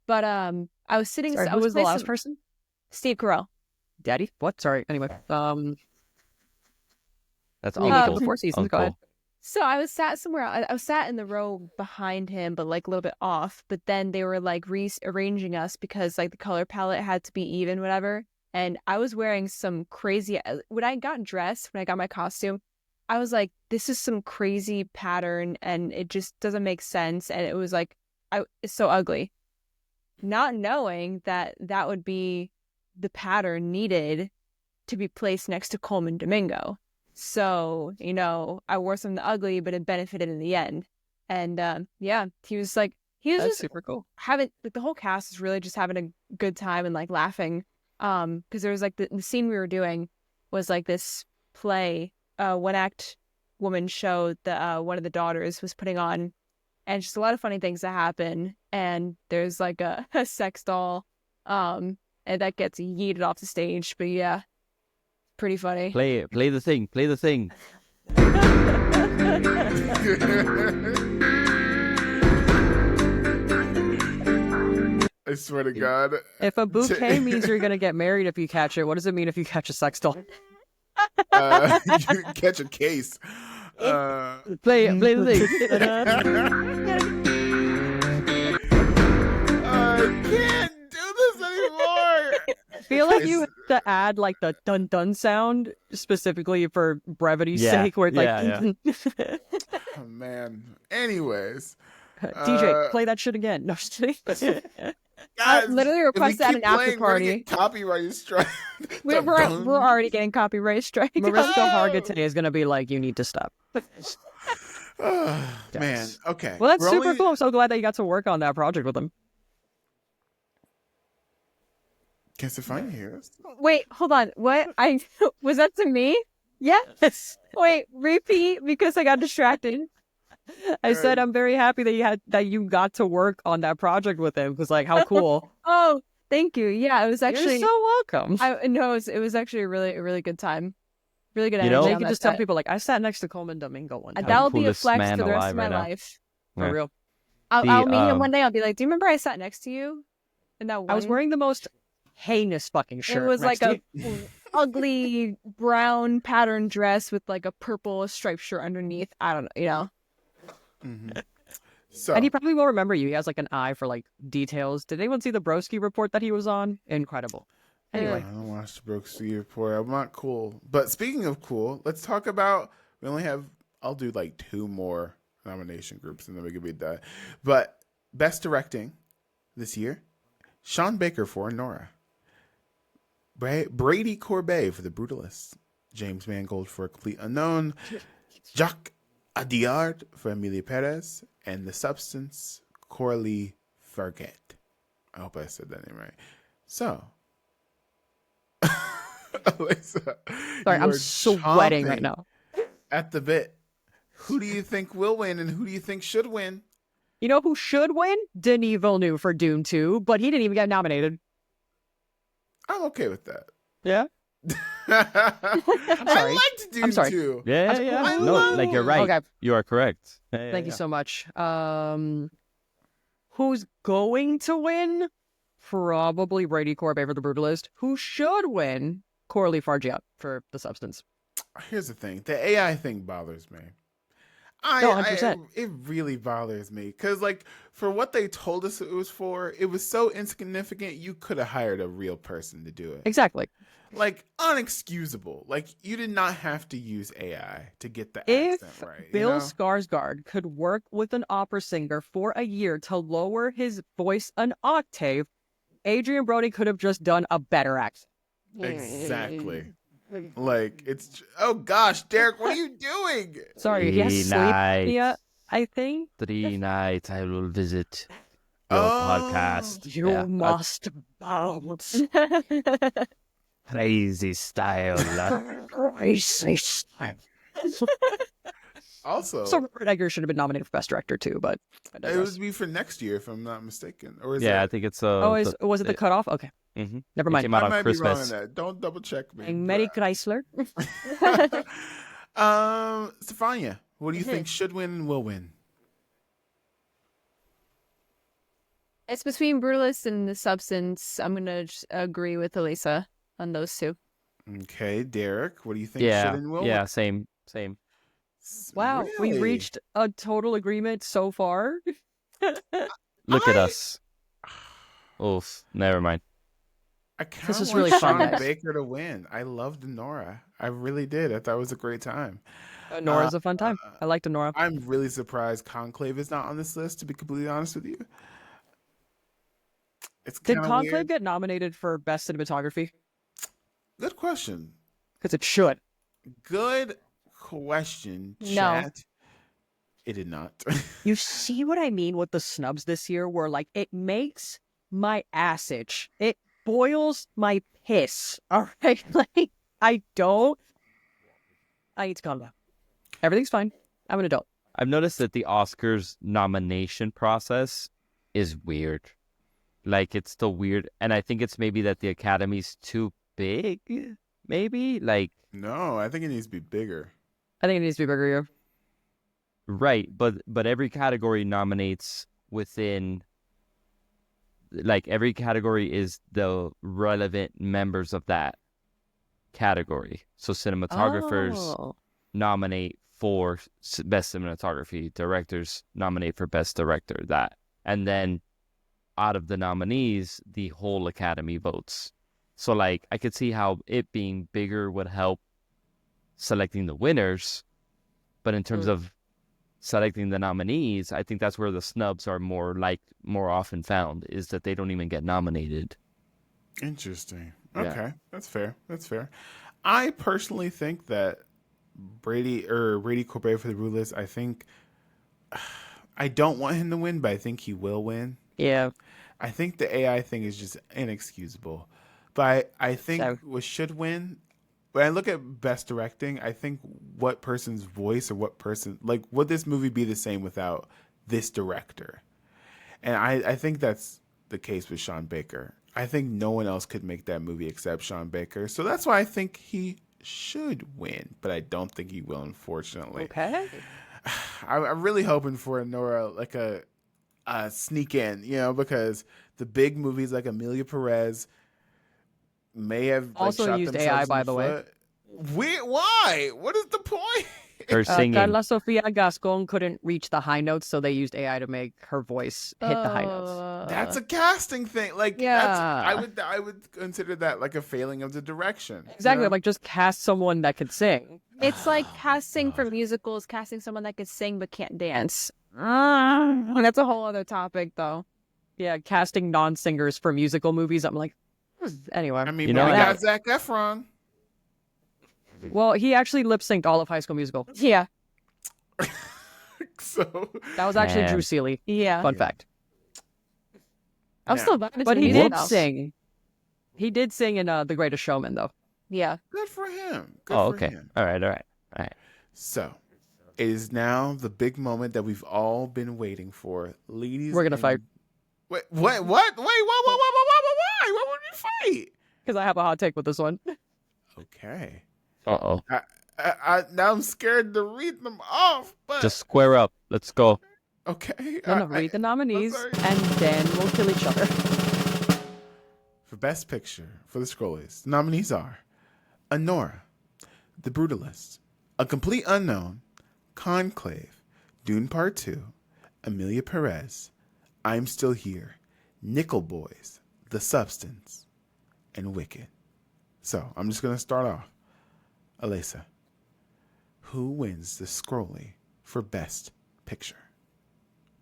But I was sitting. Sorry, who was the last person? Steve Carell. Daddy? What? Sorry. Anyway. That's Uncle. The Four Seasons. Uncle. Go ahead. So I was sat somewhere. I was sat in the row behind him, but like a little bit off. But then they were like rearranging us because like the color palette had to be even, whatever. And I was wearing some crazy. When I got dressed, when I got my costume, I was like, "This is some crazy pattern, and it just doesn't make sense." And it was like, it's so ugly. Not knowing that that would be the pattern needed to be placed next to Coleman Domingo. So, you know, I wore something ugly, but it benefited in the end. And yeah, he was That's just super cool. having, like, the whole cast is really just having a good time and like laughing. Because there was like the scene we were doing was like this play, one act woman show that one of the daughters was putting on, and just a lot of funny things that happen. And there's like a sex doll, and that gets yeeted off the stage. But yeah, pretty funny. Play the thing. I swear to God. If a bouquet means you're gonna get married if you catch it, what does it mean if you catch a sex doll? You catch a case. Play the thing. I can't do this anymore. I feel like you have to add like the dun dun sound specifically for brevity's sake, where it's like, Oh, man. Anyways, DJ, play that shit again. No, just kidding. I literally requested at an after party. Copyright strike. We're already getting copyright strike. Mariska Hargitay is gonna be like, you need to stop. Man, okay. Well, that's super cool. I'm so glad that you got to work on that project with him. Can Stefania hear us? Wait, hold on. What? Was that to me? Yes. Wait, repeat, because I got distracted. I said I'm very happy that you got to work on that project with him, because like, how cool. Oh, thank you. Yeah, it was actually. You're so welcome. It was actually a really good time. Really good You know, energy. You on can that just tell set. people like, I sat next to Coleman Domingo one time. That will be a coolest flex man for the rest alive of my right now. life. For Yeah. real. I'll meet him one day. I'll be like, "Do you remember I sat next to you?" And that one. I was wearing the most heinous fucking shirt. It was like next a to you. ugly brown pattern dress with like a purple striped shirt underneath. I don't know, you know. Mm-hmm. So, And he probably will remember you. He has like an eye for like details. Did anyone see the Broski report that he was on? Incredible. Anyway, I don't watch the Brooksy report. I'm not cool. But speaking of cool, let's talk about. I'll do like 2 more nomination groups and then we can be done. But best directing this year, Sean Baker for Nora, Brady Corbet for The Brutalists, James Mangold for A Complete Unknown, Jacques Audiard for Emilia Perez, and The Substance, Coralie Farguet. I hope I said that name right. So, Aleisa, sorry, you I'm are sweating right chomping now. at the bit. Who do you think will win and who do you think should win? You know who should win? Denis Villeneuve for Dune 2, but he didn't even get nominated. I'm okay with that. Yeah? I sorry. liked Dune I'm sorry. 2. Yeah. I No, love- like you're right. Okay. You are correct. Yeah, Thank you yeah. so much. Who's going to win? Probably Brady Corbet for The Brutalist. Who should win? Coralie Farguet for The Substance. Here's the thing. The AI thing bothers me. No, 100%. It really bothers me because, like, for what they told us it was for, it was so insignificant. You could have hired a real person to do it. Exactly. Like, unexcusable. Like, you did not have to use AI to get the If accent right. Bill you know? Skarsgård could work with an opera singer for a year to lower his voice an octave, Adrian Brody could have just done a better accent. Exactly. Like, it's... Oh, gosh, Derek, what are you doing? Sorry, he has 3 sleep nights. apnea, I think. 3 nights I will visit your podcast. You Yeah, must bounce. crazy style. Crazy style. Also, So Robert Eggers should have been nominated for Best Director too, but I it digress. would be for next year, if I'm not mistaken. Or is Yeah, I it... think it's was it the cutoff? Okay, Mhm. never It mind. came out I on might be wrong on Christmas. that. Don't double check me. And Mary Chrysler. Stefania, what do you think should win and will win? It's between Brutalist and The Substance. I'm gonna just agree with Aleisa on those two. Okay, Derek, what do you think should Yeah, and will yeah, win? same. Wow, we Really? reached a total agreement so far. Look at us. Oof, never mind. I kind This of is want really fun, Sean guys. Baker to win. I loved Nora. I really did. I thought it was a great time. Nora's a fun time. I liked Nora. I'm really surprised Conclave is not on this list, to be completely honest with you. It's Did kind of Conclave weird. get nominated for Best Cinematography? Good question. Because it should. Good question, No. chat. It did not. You see what I mean with the snubs this year, where like it makes my ass itch. It boils my piss. All right, like I need to calm down. Everything's fine. I'm an adult. I've noticed that the Oscars nomination process is weird. Like, it's still weird. And I think it's maybe that the Academy's too big, maybe? Like, No, I think it needs to be bigger. I think it needs to be bigger here. right. But every category nominates within, like, every category is the relevant members of that category. So cinematographers Oh. nominate for best cinematography, directors nominate for best director, that. And then out of the nominees, the whole Academy votes. So, like, I could see how it being bigger would help selecting the winners, but in terms of selecting the nominees, I think that's where the snubs are more often found, is that they don't even get nominated. Interesting. Yeah. Okay, that's fair. That's fair. I personally think that Brady Corbet for the Rulers, I think I don't want him to win, but I think he will win. Yeah. I think the AI thing is just inexcusable. But I think So- what should win, when I look at best directing, I think what person's voice or what person, like, would this movie be the same without this director? And I think that's the case with Sean Baker. I think no one else could make that movie except Sean Baker. So that's why I think he should win, but I don't think he will, unfortunately. Okay. I'm really hoping for a Nora, like a sneak in, because the big movies like Amelia Perez may have Also shot used themselves AI, in by the way. foot. Why? What is the point? Her singing. Carla Sofia Gascon couldn't reach the high notes, so they used AI to make her voice hit the high notes. That's a casting thing. Like, Yeah. I would consider that like a failing of the direction. Exactly. you know? Like, just cast someone that could sing. It's like casting for musicals, casting someone that could sing but can't dance. That's a whole other topic, though. Yeah, casting non-singers for musical movies. I'm like, anyway. I mean, You know, we that- got Zac Efron. Well, he actually lip-synced all of High School Musical. Yeah. So That was actually Man. Drew Seeley. Yeah. Fun fact. I'm Yeah. still vibing But to he the did music. sing. He did sing in The Greatest Showman, though. Yeah. good for him. Good Oh, for okay. him. All right. So, it is now the big moment that we've all been waiting for. Ladies, We're gonna fight. Wait, what? Wait, why would we fight? Because I have a hot take with this one. Okay. Uh-oh. Now I'm scared to read them off, but Just square up. Let's go. okay. No, read the nominees, sorry. and then we'll kill each other. For Best Picture for the Scrollies, the nominees are Anora, The Brutalist, A Complete Unknown, Conclave, Dune Part 2, Amelia Perez, I'm Still Here, Nickel Boys, The Substance, and Wicked. So, I'm just going to start off. Aleisa, who wins the Scrollie for Best Picture?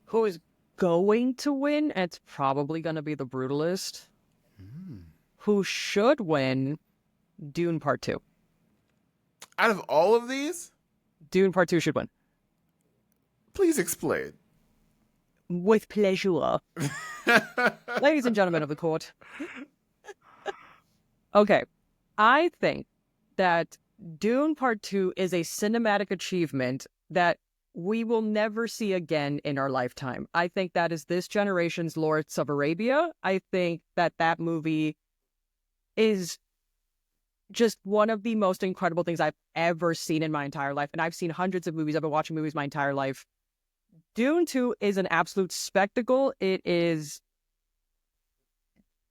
Who is going to win? It's probably going to be The Brutalist. Who should win? Dune Part 2. Out of all of these, Dune Part 2 should win. please explain. With pleasure. Ladies and gentlemen of the court. Okay. I think that Dune Part 2 is a cinematic achievement that we will never see again in our lifetime. I think that is this generation's Lawrence of Arabia. I think that that movie is just one of the most incredible things I've ever seen in my entire life. And I've seen hundreds of movies. I've been watching movies my entire life. Dune 2 is an absolute spectacle. It is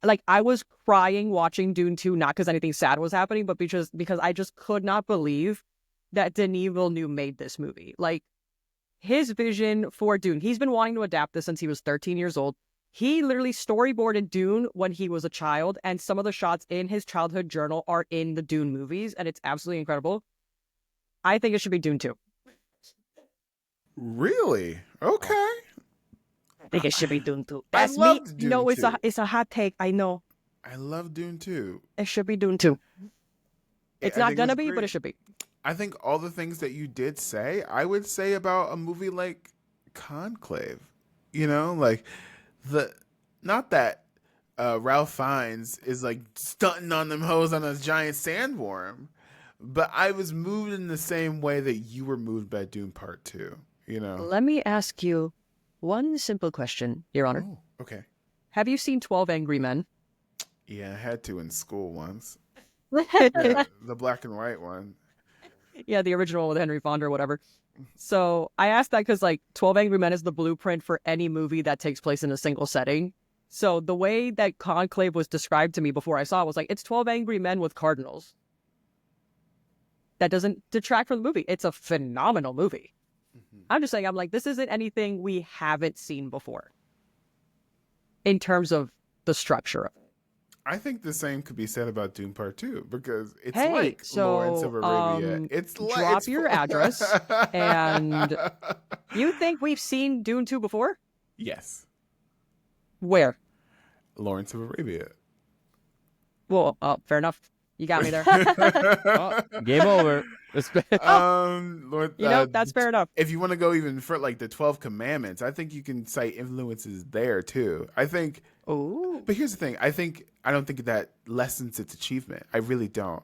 like, I was crying watching Dune 2, not because anything sad was happening, but because I just could not believe that Denis Villeneuve made this movie. Like, his vision for Dune, he's been wanting to adapt this since he was 13 years old. He literally storyboarded Dune when he was a child, and some of the shots in his childhood journal are in the Dune movies, and it's absolutely incredible. I think it should be Dune 2. Really? Okay. I think it should be Dune 2. I That's me. loved Dune No, 2. it's a hot take. I know. I love Dune 2. It should be Dune 2. It's not gonna be, but it should be. I think all the things that you did say, I would say about a movie like Conclave. You know, like not that Ralph Fiennes is like stunting on them hoes on a giant sandworm, but I was moved in the same way that you were moved by Dune Part 2. You know. Let me ask you one simple question, Your Honor. Oh, okay. Have you seen 12 Angry Men? Yeah, I had to in school once. Yeah, the black and white one. Yeah, the original with Henry Fonda or whatever. So I asked that because, like, 12 Angry Men is the blueprint for any movie that takes place in a single setting. So the way that Conclave was described to me before I saw it was like, it's 12 Angry Men with cardinals. That doesn't detract from the movie. It's a phenomenal movie. Mm-hmm. I'm just saying, I'm like, this isn't anything we haven't seen before in terms of the structure of it. I think the same could be said about Dune Part 2 because it's Lawrence of Arabia. It's like drop your address, and you think we've seen Dune 2 before? Yes. Where? Lawrence of Arabia. Well, fair enough. You got me there. Game over. That's fair enough. If you want to go even for like the 12 Commandments, I think you can cite influences there too. I think. Oh. But here's the thing. I don't think that lessens its achievement. I really don't.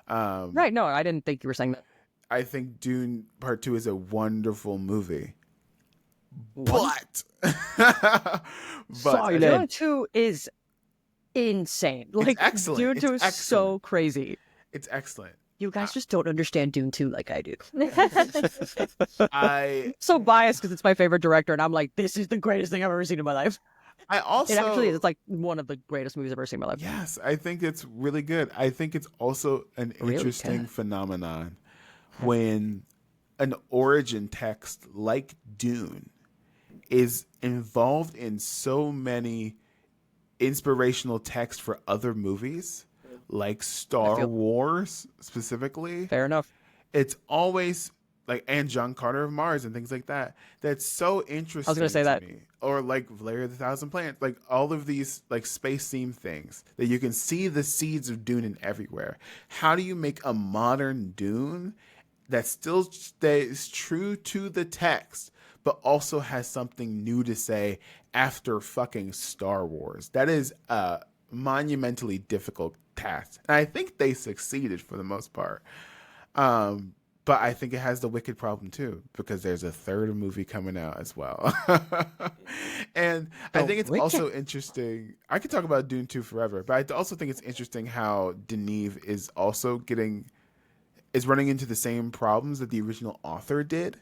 Right. No, I didn't think you were saying that. I think Dune Part 2 is a wonderful movie. But Dune 2 is insane. Like, it's excellent. Dune 2 is so crazy. It's excellent. You guys just don't understand Dune 2 like I do. I'm so biased because it's my favorite director, and I'm like, this is the greatest thing I've ever seen in my life. It actually is. It's like one of the greatest movies I've ever seen in my life. Yes, I think it's really good. I think it's also an interesting phenomenon when an origin text like Dune is involved in so many inspirational texts for other movies, like Star Wars specifically. Fair enough. It's always like, and John Carter of Mars and things like that. That's so interesting. I was going to say that. Me. Or like Valerian of the Thousand Planets, like all of these like space themed things that you can see the seeds of Dune in everywhere. How do you make a modern Dune that still stays true to the text, but also has something new to say after fucking Star Wars? That is a monumentally difficult task. And I think they succeeded for the most part. But I think it has the wicked problem too, because there's a third movie coming out as well. And I think it's also interesting. I could talk about Dune 2 forever, but I also think it's interesting how Denis is also running into the same problems that the original author did,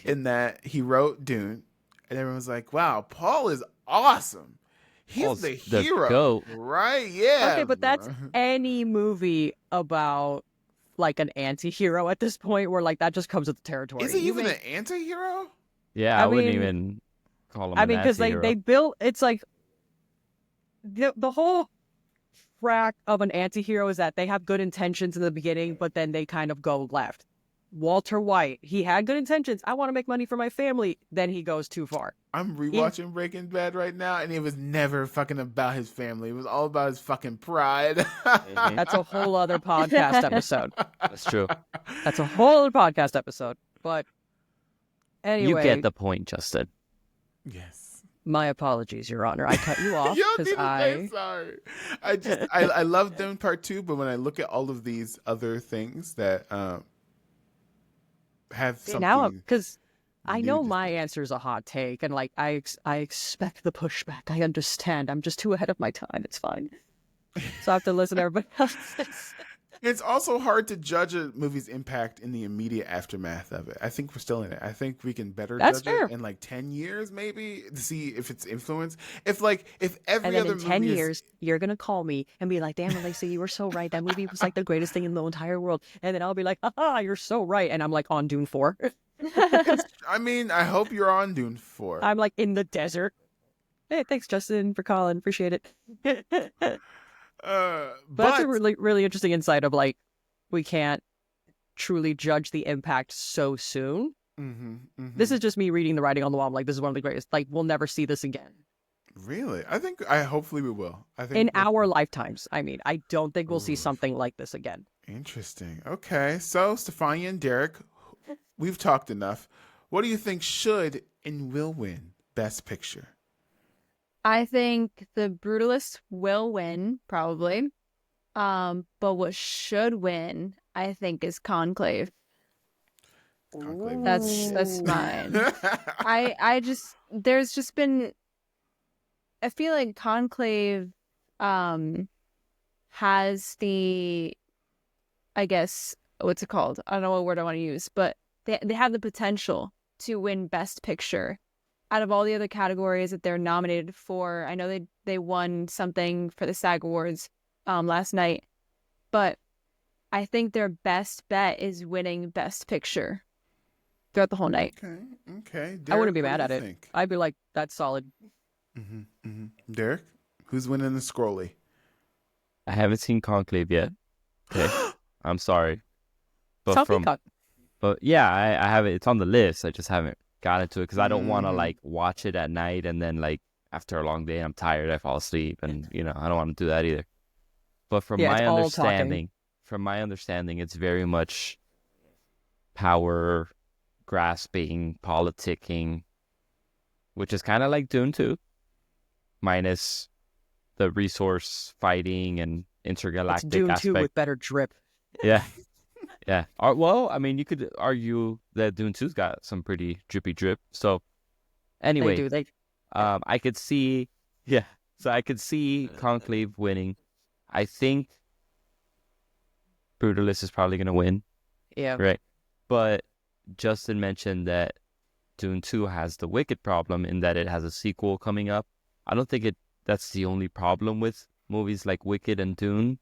in that he wrote Dune and everyone was like, wow, Paul is awesome. He's the hero. GOAT. Right? Yeah. Okay, but that's any movie about like an anti-hero at this point, where like that just comes with the territory. Is he even an anti-hero? Yeah, I wouldn't even call him. I mean, because they built, it's like the whole track of an anti-hero is that they have good intentions in the beginning, but then they kind of go left. Walter White, he had good intentions. I want to make money for my family. Then he goes too far. I'm rewatching Breaking Bad right now, and it was never fucking about his family. It was all about his fucking pride. That's a whole other podcast episode. That's true. That's a whole other podcast episode. But anyway. You get the point, Justin. Yes. My apologies, Your Honor. I cut you off. Sorry. I love Dune Part 2, but when I look at all of these other things that have something now, because I know to my answer is a hot take, and like I expect the pushback. I understand. I'm just too ahead of my time. It's fine. So I have to listen to everybody else. It's also hard to judge a movie's impact in the immediate aftermath of it. I think we're still in it. I think we can better That's judge fair. it in like 10 years, maybe, to see if it's influence. If every And then other in 10 movie years, you're going to call me and be like, damn, Aleisa, you were so right. That movie was like the greatest thing in the entire world. And then I'll be like, haha, you're so right. And I'm like on Dune 4. I mean, I hope you're on Dune 4. I'm like in the desert. Hey, thanks, Justin, for calling. Appreciate it. But that's a really, really interesting insight of like, we can't truly judge the impact so soon. This is just me reading the writing on the wall. I'm like, this is one of the greatest. Like, we'll never see this again. Really? Hopefully we will. I think in our lifetimes. I mean, I don't think we'll see something like this again. Interesting. Okay. So, Stefania and Derek, we've talked enough. What do you think should and will win Best Picture? I think The Brutalist will win, probably. But what should win, I think, is Conclave. Conclave. That's mine. I feel like Conclave has the, I guess, what's it called? I don't know what word I want to use, but they have the potential to win Best Picture. Out of all the other categories that they're nominated for, I know they won something for the SAG Awards last night, but I think their best bet is winning Best Picture throughout the whole night. Okay. Derek, I wouldn't be mad at it. I'd be like, that's solid. Derek, who's winning the Scrollie? I haven't seen Conclave yet. Okay, I'm sorry, but yeah, I have it. It's on the list. I just haven't got into it because I don't want to like watch it at night and then like after a long day I'm tired, I fall asleep, and I don't want to do that either. But from my understanding, it's very much power grasping, politicking, which is kind of like Dune 2, minus the resource fighting and intergalactic it's Dune aspect. 2 with better drip. Yeah. Yeah. Well, I mean, you could argue that Dune 2's got some pretty drippy drip. So, anyway, I could see, so I could see Conclave winning. I think Brutalist is probably going to win. Yeah. Right. But Justin mentioned that Dune 2 has the Wicked problem in that it has a sequel coming up. I don't think that's the only problem with movies like Wicked and Dune.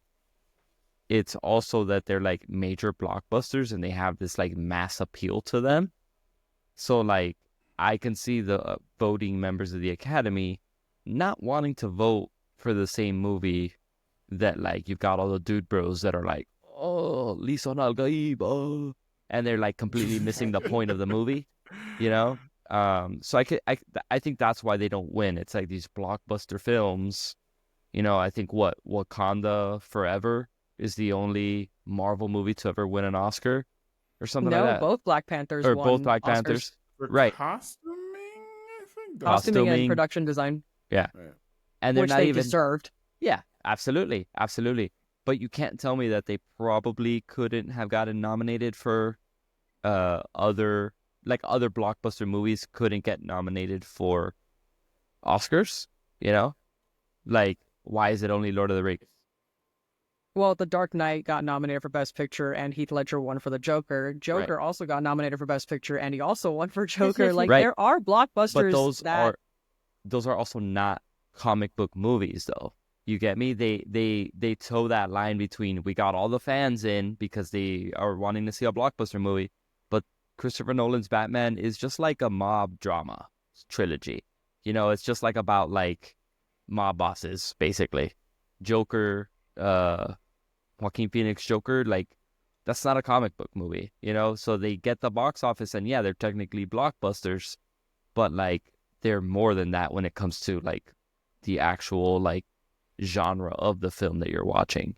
It's also that they're like major blockbusters and they have this like mass appeal to them. So like I can see the voting members of the Academy not wanting to vote for the same movie that like you've got all the dude bros that are like, oh, Lisa Nalgaib, oh, and they're like completely missing the point of the movie, So I think that's why they don't win. It's like these blockbuster films. I think Wakanda Forever is the only Marvel movie to ever win an Oscar or something like that. No, both Black Panthers or won both Black Oscars. Panthers. For right. Costuming, I think. Costuming and production design. Yeah. Right. And they're which not they even deserved. Yeah, absolutely. But you can't tell me that they probably couldn't have gotten nominated for other blockbuster movies couldn't get nominated for Oscars, Like, why is it only Lord of the Rings? Well, The Dark Knight got nominated for Best Picture, and Heath Ledger won for the Joker. Joker also got nominated for Best Picture, and he also won for Joker. Like, there are blockbusters, but those are also not comic book movies, though. You get me? They toe that line between we got all the fans in because they are wanting to see a blockbuster movie, but Christopher Nolan's Batman is just like a mob drama trilogy. It's just like about like mob bosses, basically. Joker, Joaquin Phoenix Joker, like that's not a comic book movie, So they get the box office, and yeah, they're technically blockbusters, but like they're more than that when it comes to like the actual like genre of the film that you're watching.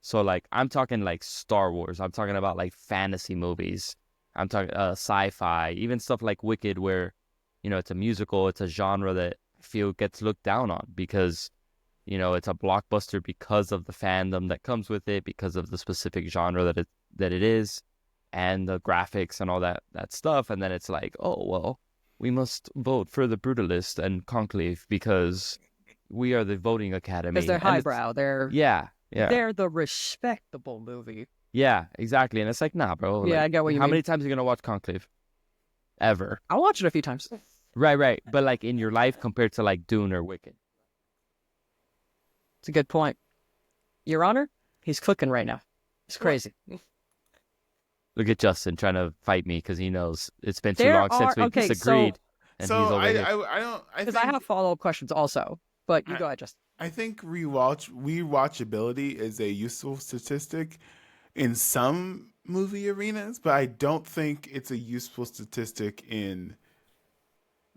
So like I'm talking like Star Wars, I'm talking about like fantasy movies, I'm talking sci-fi, even stuff like Wicked, where it's a musical, it's a genre that I feel gets looked down on because it's a blockbuster because of the fandom that comes with it, because of the specific genre that it is, and the graphics and all that stuff. And then it's like, oh well, we must vote for The Brutalist and Conclave because we are the voting academy. Because they're highbrow. Yeah. Yeah. They're the respectable movie. Yeah, exactly. And it's like, nah, bro. Yeah, like, I get what you how mean. many times are you going to watch Conclave? Ever. I'll watch it a few times. Right. But like in your life compared to like Dune or Wicked. It's a good point. Your Honor, he's cooking right now. It's crazy. Look at Justin trying to fight me because he knows it's been too long since we disagreed. And he's over here. I don't. Because I have follow-up questions also, but you go ahead, Justin. I think rewatchability is a useful statistic in some movie arenas, but I don't think it's a useful statistic in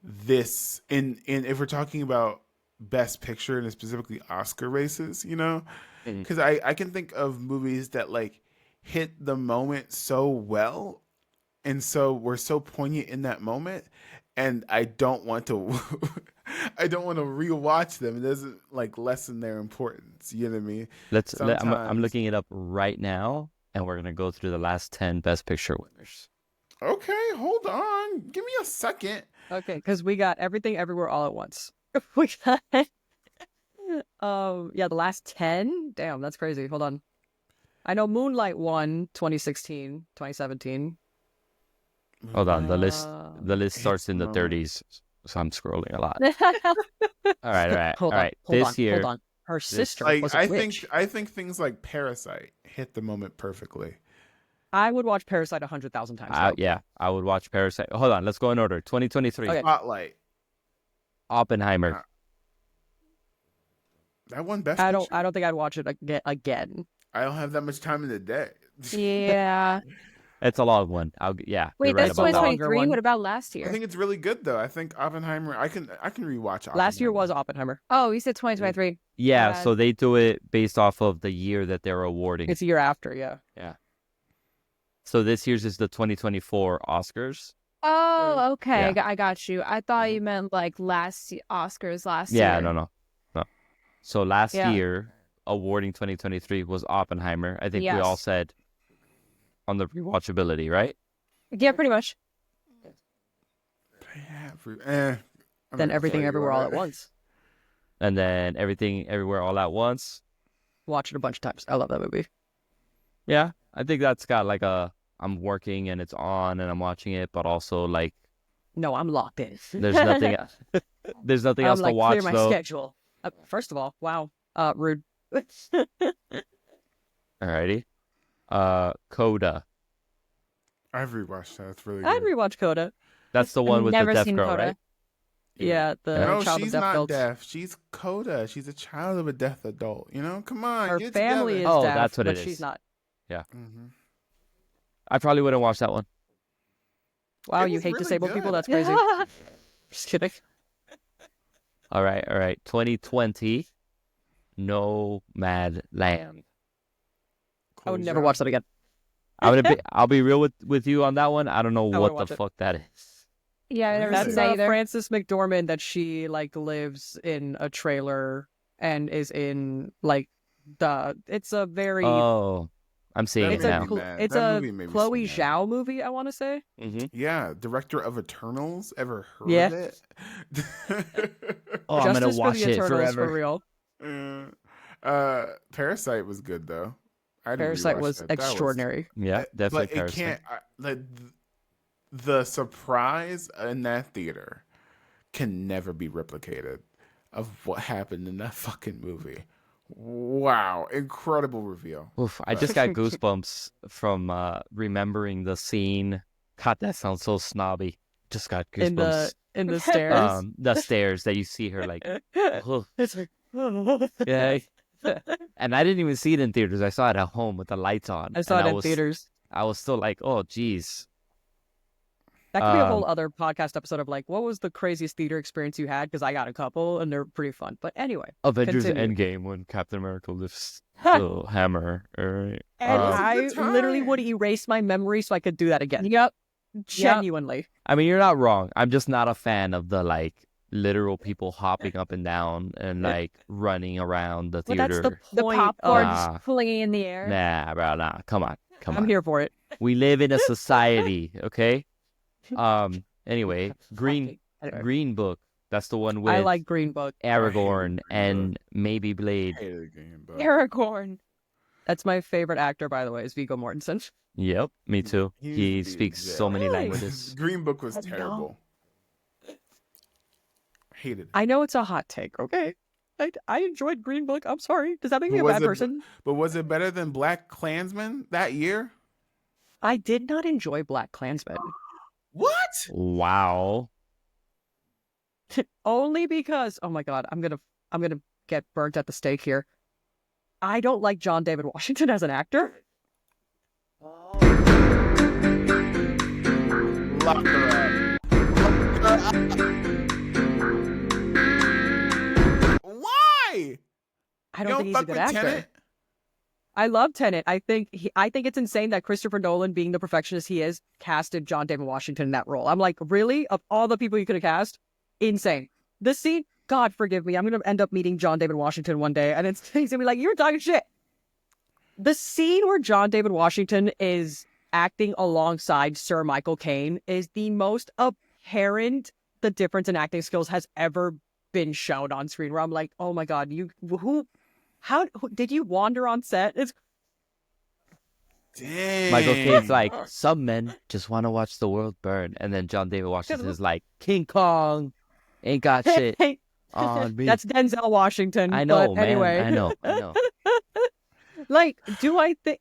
this. In if we're talking about Best Picture and specifically Oscar races, you know, because I can think of movies that like hit the moment so well, and so were so poignant in that moment, and I don't want to. I don't want to rewatch them. It doesn't like lessen their importance. You know what I mean? I'm looking it up right now, and we're gonna go through the last 10 Best Picture winners. Okay, hold on. Give me a second. Okay, because we got Everything Everywhere All at Once. We got, the last 10? Damn, that's crazy. Hold on. I know Moonlight won 2016, 2017. Hold on, the list starts in the 30s, so I'm scrolling a lot. All right. Hold on. Year, hold on. Her sister like was a witch. I think things like Parasite hit the moment perfectly. I would watch Parasite 100,000 times. Yeah, I would watch Parasite. Hold on, let's go in order. 2023. Okay. Spotlight. Oppenheimer. That one Best I Picture? don't think I'd watch it again. I don't have that much time in the day. Yeah. It's a long one. Wait, you're right that's about that. 2023. What about last I year? think it's really good though. I think Oppenheimer. I can rewatch Oppenheimer. Last year was Oppenheimer. Oh, you said 2023. Yeah, Yeah. so they do it based off of the year that they're awarding. It's a year after, yeah. Yeah. So this year's is the 2024 Oscars. Oh, okay. Yeah. I got you. I thought you meant like Oscars last year. Yeah, no. So last Yeah. year, awarding 2023 was Oppenheimer. I think we all Yes. said on the rewatchability, right? Yeah, pretty much. Then Everything Everywhere All at Once. And then Everything Everywhere All at Once. Watch it a bunch of times. I love that movie. Yeah, I think that's got like I'm working and it's on and I'm watching it, but also like No, I'm locked in. there's nothing there's nothing else to watch clear my though. schedule. First of all, wow. Rude. Alrighty. Coda. I've rewatched that. It's really good. I'd rewatch Coda. That's the one with the Never deaf seen girl, Coda. right? Yeah, the No, child she's of deaf not adults. deaf. She's Coda. She's a child of a deaf adult. You know, come on. Her get family is together. Oh, deaf, that's what but it is. she's not. Mhm. I probably wouldn't watch that one. Wow, It you was hate really disabled good. people? That's crazy. Just kidding. All right. 2020, Nomad Land. I would Close never your watch that again. I'll be real with you on that one. I don't know wouldn't what watch the it. fuck that is. Yeah, I never That's seen that either. Frances McDormand that she like lives in a trailer and is in like it's a very Oh, I'm seeing it's it a now. it's That a movie made me Chloe so mad. Zhao movie, I want to say. Mm-hmm. Yeah, director of Eternals. Ever heard Yeah. of it? Oh, I'm gonna Justice watch for the it Eternals forever. for real. Parasite was good though. I didn't Parasite rewatch was that. That extraordinary. Yeah, definitely. But it Parasite. can't. The surprise in that theater can never be replicated of what happened in that fucking movie. Wow, incredible reveal. Oof, I just got goosebumps from remembering the scene. God, that sounds so snobby. Just got goosebumps. In the stairs. The stairs that you see her like. ugh. It's like Yeah. And I didn't even see it in theaters. I saw it at home with the lights on. I saw and it in theaters. I was still like, oh, geez. That could be a whole other podcast episode of like, what was the craziest theater experience you had? Because I got a couple and they're pretty fun. But anyway, Avengers continue. Endgame when Captain America lifts the hammer. All right. And was a I good time. literally would erase my memory so I could do that again. Yep. Genuinely. I mean, you're not wrong. I'm just not a fan of the like literal people hopping up and down and like running around the Well, theater. that's the The point. popcorn of- Ah. just flinging in the air. Nah, bro, nah. Come on. I'm here for it. We live in a society, okay? Anyway, Green Book. That's the one with I like Green Book. Aragorn and maybe Blade. Hated the game, but Aragorn. That's my favorite actor, by the way, is Viggo Mortensen. Yep, me too. He the speaks best. so many languages. Green Book was I know. terrible. Hated it. I know it's a hot take, okay? I enjoyed Green Book. I'm sorry. Does that make me a Was bad it- person? But was it better than Black Klansman that year? I did not enjoy Black Klansman. What? Wow. Only because, oh my god, I'm gonna get burnt at the stake here. I don't like John David Washington as an actor. Lock her up. Lock her up. Why? I don't think he's a fuck good with actor. Tenet? I love Tenet. I think it's insane that Christopher Nolan, being the perfectionist he is, casted John David Washington in that role. I'm like, really? Of all the people you could have cast, insane. The scene, God forgive me, I'm gonna end up meeting John David Washington one day, and he's gonna be like, "You were talking shit." The scene where John David Washington is acting alongside Sir Michael Caine is the most apparent the difference in acting skills has ever been shown on screen. Where I'm like, oh my god, how did you wander on set? It's Dang. Michael Caine's like, some men just want to watch the world burn. And then John David Washington is like, King Kong ain't got shit on me. That's Denzel Washington. I know, but man. anyway. I know. Like,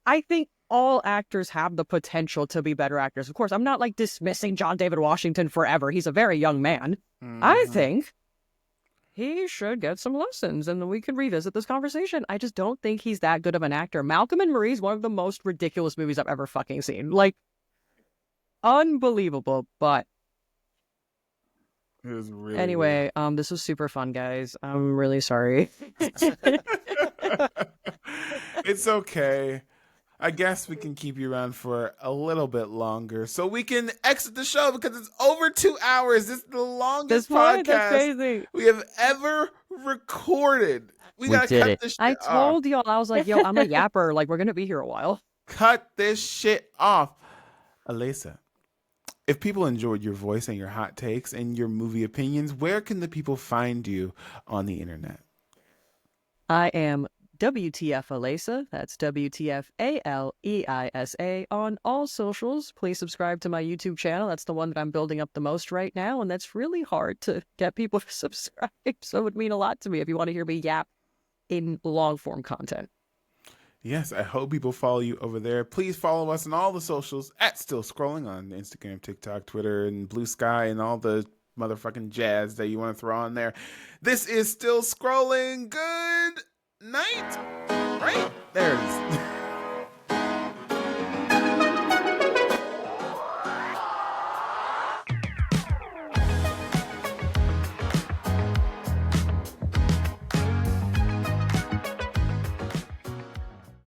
I think all actors have the potential to be better actors. Of course, I'm not like dismissing John David Washington forever. He's a very young man. I think he should get some lessons, and we could revisit this conversation. I just don't think he's that good of an actor. Malcolm and Marie is one of the most ridiculous movies I've ever fucking seen. Like, unbelievable. But It was really anyway, this was super fun, guys. I'm really sorry. It's okay. I guess we can keep you around for a little bit longer so we can exit the show because it's over 2 hours. This is the longest That's podcast crazy. we have ever recorded. We gotta did cut it. this shit I off. told y'all, I was like, yo, I'm a yapper. Like, we're going to be here a while. Cut this shit off. Aleisa, if people enjoyed your voice and your hot takes and your movie opinions, where can the people find you on the internet? I am WTF Aleisa. That's WTF ALEISA on all socials. Please subscribe to my YouTube channel. That's the one that I'm building up the most right now, and that's really hard to get people to subscribe. So it would mean a lot to me if you want to hear me yap in long form content. Yes, I hope people follow you over there. Please follow us on all the socials at Still Scrolling on Instagram, TikTok, Twitter, and Blue Sky, and all the motherfucking jazz that you want to throw on there. This is Still Scrolling. Good night. Right? There it is.